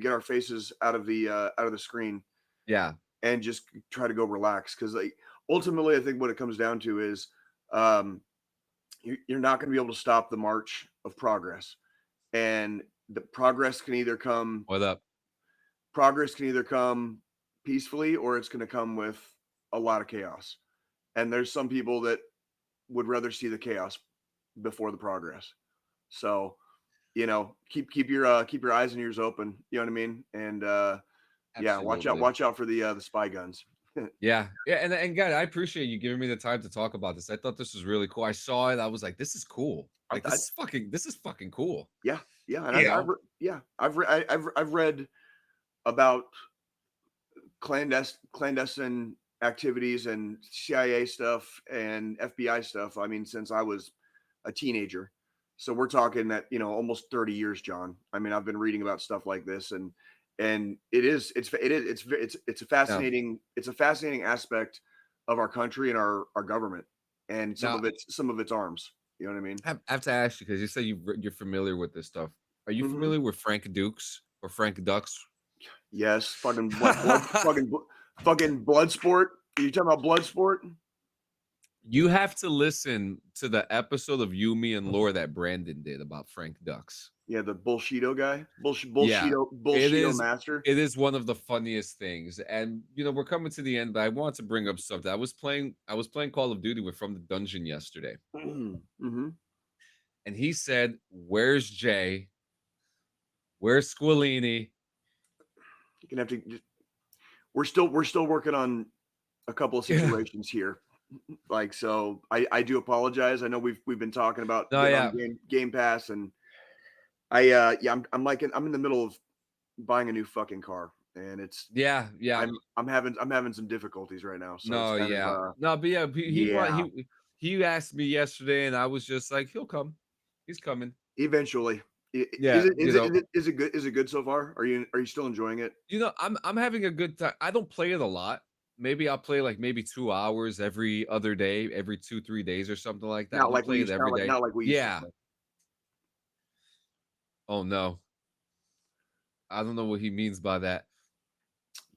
our faces out of the screen Yeah, and just try to go relax. Cause like ultimately I think what it comes down to is um you're not going to be able to stop the march of progress. And the what up? progress can either come peacefully, or it's going to come with a lot of chaos. And there's some people that would rather see the chaos before the progress. So, you know, keep your eyes and ears open. You know what I mean? And yeah, Absolutely. watch out for the spy guns. Yeah, yeah, and God, I appreciate you giving me the time to talk about this. I thought this was really cool. I saw it, I was like, this is cool. I, Like, I, this is fucking cool. yeah, yeah, and You Yeah. know? I've read about clandestine activities and CIA stuff and FBI stuff. I mean, since I was a teenager. So we're talking that, you know, almost 30 years, John. I mean, I've been reading about stuff like this, and Now, it's a fascinating aspect of our country and our government, and now some of its arms. You know what I mean? I have to ask you because you say you're familiar with this stuff. Are you Hmm. familiar with Frank Dukes or Frank Ducks? Yes, fucking what fucking blood sport. Are you talking about blood sport? You have to listen to the episode of You, Me, and Laura that Brandon did about Frank Ducks. Yeah, the bullshito guy, Yeah, it bullshito is. master. It is one of the funniest things, and you know we're coming to the end. But I want to bring up something. I was playing Call of Duty with From the Dungeon yesterday, Hmm. and he said, "Where's Jay? Where's Squillini?" You're gonna have to. We're still working on a couple of Yeah. situations here. Like, so I do apologize. I know we've been talking about No, getting on yeah, Game Pass, and yeah, I'm in the middle of buying a new fucking car, and it's yeah, yeah. I'm having some difficulties right now. So it's No, kind of yeah, no, but yeah, yeah. he asked me yesterday, and I was just like, he'll come. He's coming. Eventually, Yeah, you know, is it good so far? Are you still enjoying it? I'm having a good time. I don't play it a lot. Maybe I'll play like maybe 2 hours every other day, every 2, 3 days or something like that. I don't play it every day. Not like we used to Yeah. play. Oh no. I don't know what he means by that.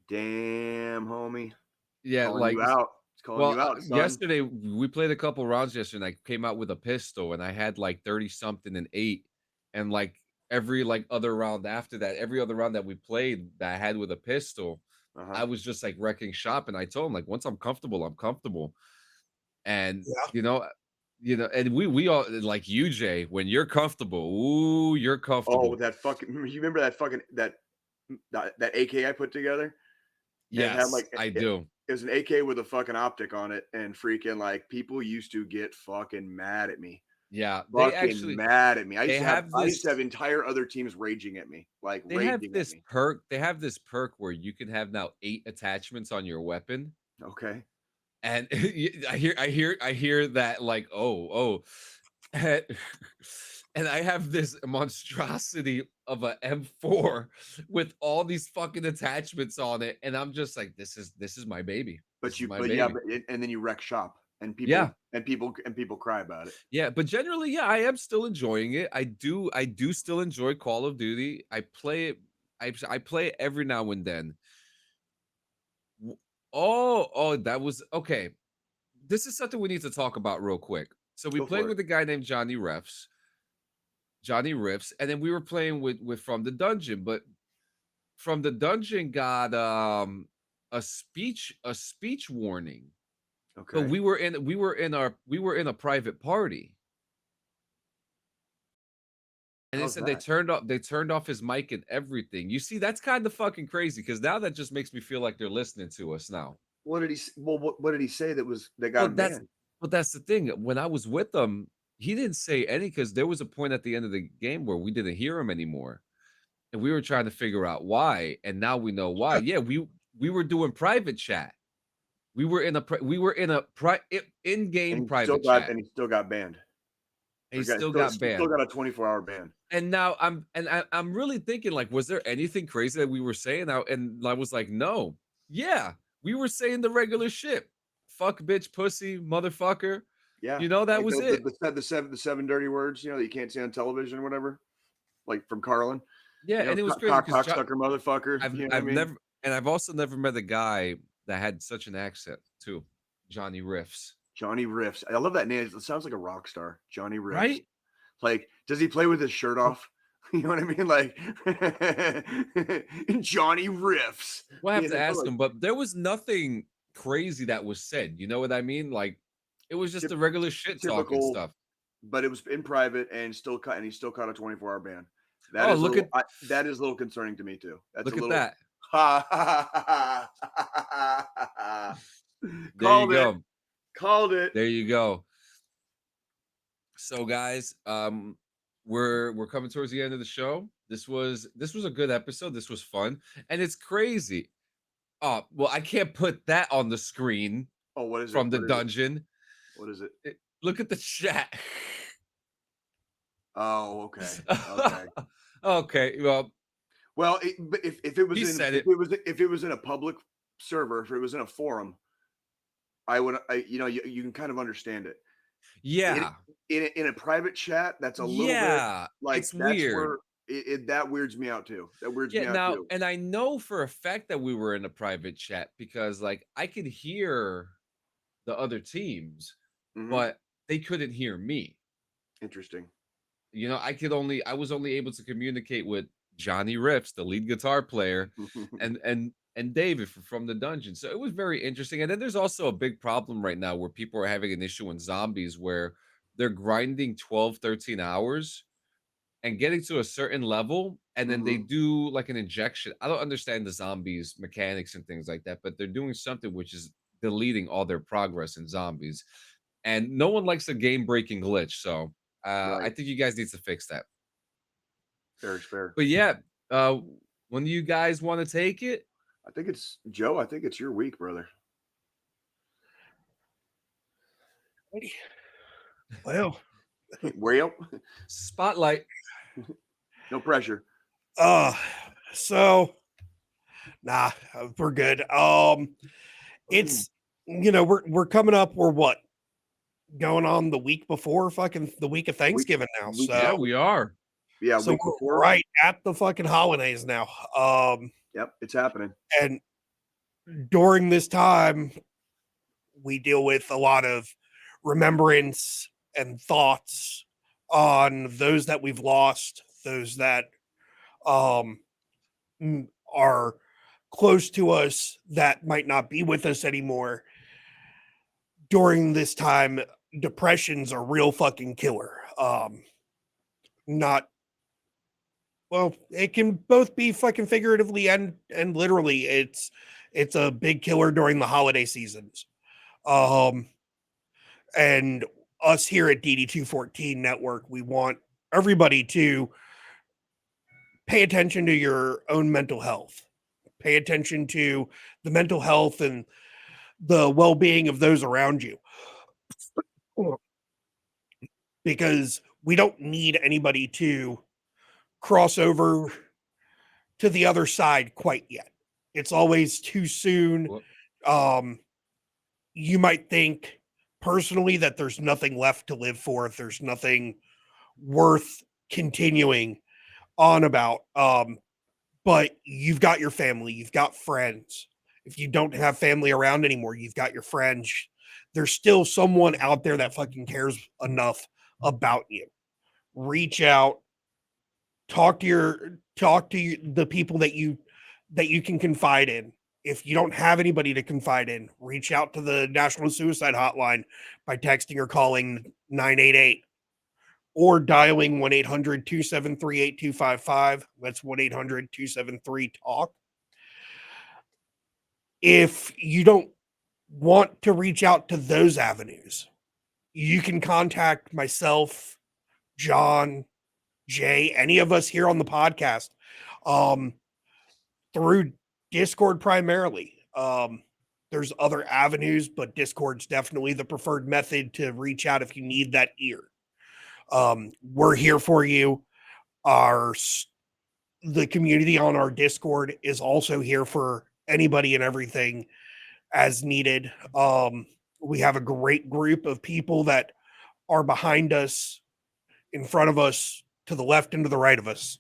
Damn, homie, Yeah, calling like you out. It's calling well, you out, son. yesterday we played a couple rounds yesterday and I came out with a pistol and I had like 30 something and 8 and like every like other round after that, every other round that we played that I had with a pistol, Uh huh. I was just like wrecking shop and I told him like once I'm comfortable, I'm comfortable. And Yeah. and we all like you, Jay, when you're comfortable, ooh, you're Oh, comfortable. that fucking! You remember that fucking that AK I put together, and it had Yes, like I do. it was an AK with a fucking optic on it, and freaking like people used to get fucking mad at me. Yeah, they fucking actually mad at me. I used they to have have this entire other teams raging at me, like they have raging at this me. perk. They have this perk where you can have now 8 attachments on your weapon. Okay. And I hear that like, oh. And, and I have this monstrosity of a M4 with all these fucking attachments on it, and I'm just like, this is my baby. This is my baby. And then you wreck shop, and Yeah. people cry about it. Yeah, but generally, yeah, I am still enjoying it. I do still enjoy Call of Duty. I play it. I play it every now and then. Oh, that was okay. This is something we need to talk about real quick. So we Go played for with a guy named Johnny Riffs, and then we were playing with From the Dungeon, but From the Dungeon got a speech warning. Okay. But we were in a private party. And they How's said that? they turned off his mic and everything. You see, that's kind of fucking crazy because now that just makes me feel like they're listening to us now. What did he? Well, what did he say that got Well, him banned? that's the thing. When I was with them, he didn't say any because there was a point at the end of the game where we didn't hear him anymore, and we were trying to figure out why. And now we know why. Yeah, we were doing private chat. We were in in-game private chat. And he still got banned. He still got banned. Still got a 24-hour ban. And now I'm really thinking, like, was there anything crazy that we were saying? And I was like, no. Yeah, we were saying the regular shit. Fuck, bitch, pussy, motherfucker. Yeah. You know, that like was it. The seven dirty words, that you can't say on television or whatever. Like from Carlin. Yeah, and it was crazy because cocksucker motherfucker. I've also never met a guy that had such an accent too. Johnny Riffs. Johnny Riffs. I love that name. It sounds like a rock star. Johnny Riffs. Right? Like, does he play with his shirt off? You know what I mean? Like Johnny Riffs. We'll have to ask him, but there was nothing crazy that was said. You know what I mean? Like, it was just the regular shit talking stuff. But it was in private and he still caught a 24-hour ban. That is a little concerning to me too. Look at that. Called it. Called it. There you go. So guys, we're coming towards the end of the show. This was a good episode. This was fun, and it's crazy. Oh, well, I can't put that on the screen. Oh, what is from it? the dungeon? What is it? Look at the chat. Oh, okay. Okay. Okay. Well, but if it was in a public server, if it was in a forum, you can kind of understand it. Yeah. In a private chat, that's a little bit like it's weird. That weirds me out too. That weirds me out too. And I know for a fact that we were in a private chat because like I could hear the other teams, but they couldn't hear me. Interesting. I was only able to communicate with Johnny Riffs, the lead guitar player, and David from the dungeon. So it was very interesting. And then there's also a big problem right now where people are having an issue in zombies where they're grinding 12, 13 hours and getting to a certain level. And then they do like an injection. I don't understand the zombies mechanics and things like that, but they're doing something which is deleting all their progress in zombies. And no one likes a game breaking glitch. So I think you guys need to fix that. Fair. But yeah, when do you guys want to take it? I think it's Joe. I think it's your week, brother. Well, spotlight. No pressure. So nah, we're good. It's we're coming up. We're what? Going on the week before the week of Thanksgiving now. So yeah, we are. Yeah, so we're right at the fucking holidays now. Yep, it's happening. And during this time, we deal with a lot of remembrance and thoughts on those that we've lost, those that are close to us that might not be with us anymore. During this time, depression's a real fucking killer. It can both be fucking figuratively and literally. It's a big killer during the holiday seasons. And us here at DD214 Network, we want everybody to pay attention to your own mental health. Pay attention to the mental health and the well-being of those around you. Because we don't need anybody to cross over to the other side quite yet. It's always too soon. You might think personally that there's nothing left to live for, if there's nothing worth continuing on about. But you've got your family, you've got friends. If you don't have family around anymore, you've got your friends. There's still someone out there that fucking cares enough about you. Reach out, talk to the people that you can confide in. If you don't have anybody to confide in, reach out to the National Suicide Hotline by texting or calling 988 or dialing 1-800-273-8255. That's 1-800-273-TALK. If you don't want to reach out to those avenues, you can contact myself, John, Jay, any of us here on the podcast, through Discord primarily. There's other avenues, but Discord's definitely the preferred method to reach out if you need that ear. We're here for you. The community on our Discord is also here for anybody and everything as needed. We have a great group of people that are behind us, in front of us, to the left and to the right of us.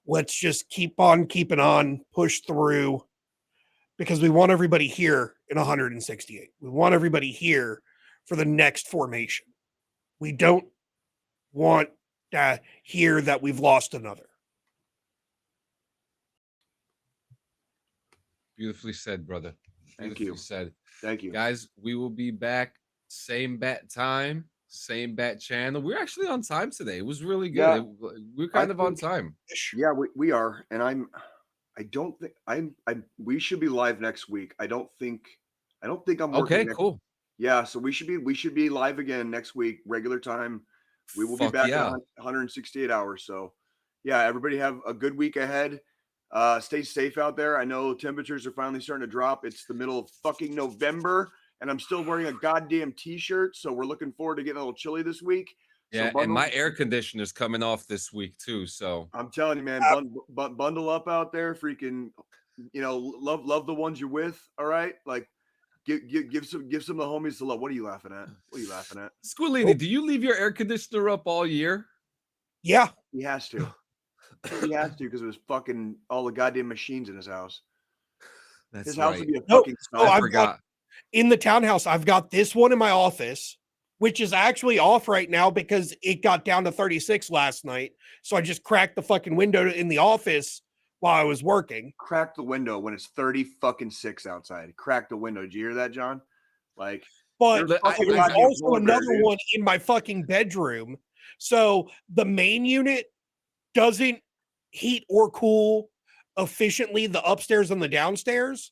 Let's just keep on keeping on, push through, because we want everybody here in 168. We want everybody here for the next formation. We don't want to hear that we've lost another. Beautifully said, brother. Thank you. Said. Thank you. Guys, we will be back. Same bat time, same bat channel. We're actually on time today. It was really good. Yeah, we're kind of on time. Yeah, we are. And I don't think we should be live next week. I don't think I'm working. Okay, cool. Yeah, so we should be live again next week, regular time. We will be back in 168 hours. So yeah, everybody have a good week ahead. Stay safe out there. I know temperatures are finally starting to drop. It's the middle of fucking November, and I'm still wearing a goddamn t-shirt. So we're looking forward to getting a little chilly this week. Yeah, and my air conditioner's coming off this week too. So I'm telling you, man, bundle up out there. Freaking, love the ones you're with. All right, like give some of the homies the love. What are you laughing at? Squillini, do you leave your air conditioner up all year? Yeah, he has to. He has to because it was fucking all the goddamn machines in his house. His house would be a fucking. I forgot. In the townhouse, I've got this one in my office, which is actually off right now because it got down to 36 last night. So I just cracked the fucking window in the office while I was working. Crack the window when it's 30-6 outside. Crack the window. Did you hear that, John? Like, but there's also another one in my fucking bedroom. So the main unit doesn't heat or cool efficiently the upstairs and the downstairs.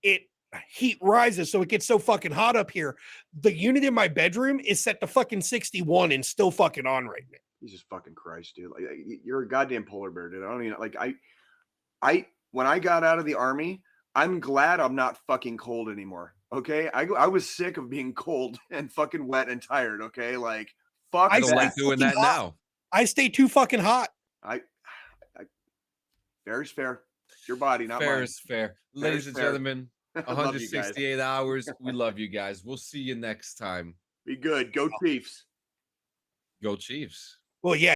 It heat rises, so it gets so fucking hot up here. The unit in my bedroom is set to fucking 61 and still fucking on right now. Jesus fucking Christ, dude. Like, you're a goddamn polar bear, dude. I don't even, like, I when I got out of the army, I'm glad I'm not fucking cold anymore. Okay. I was sick of being cold and fucking wet and tired. Okay. Like, fuck. I don't like doing that now. I stay too fucking hot. Fair is fair. Your body, not fair mine. Is fair. Ladies and gentlemen, 168 hours. We love you guys. We'll see you next time. Be good. Go Chiefs. Go Chiefs. Well, yeah.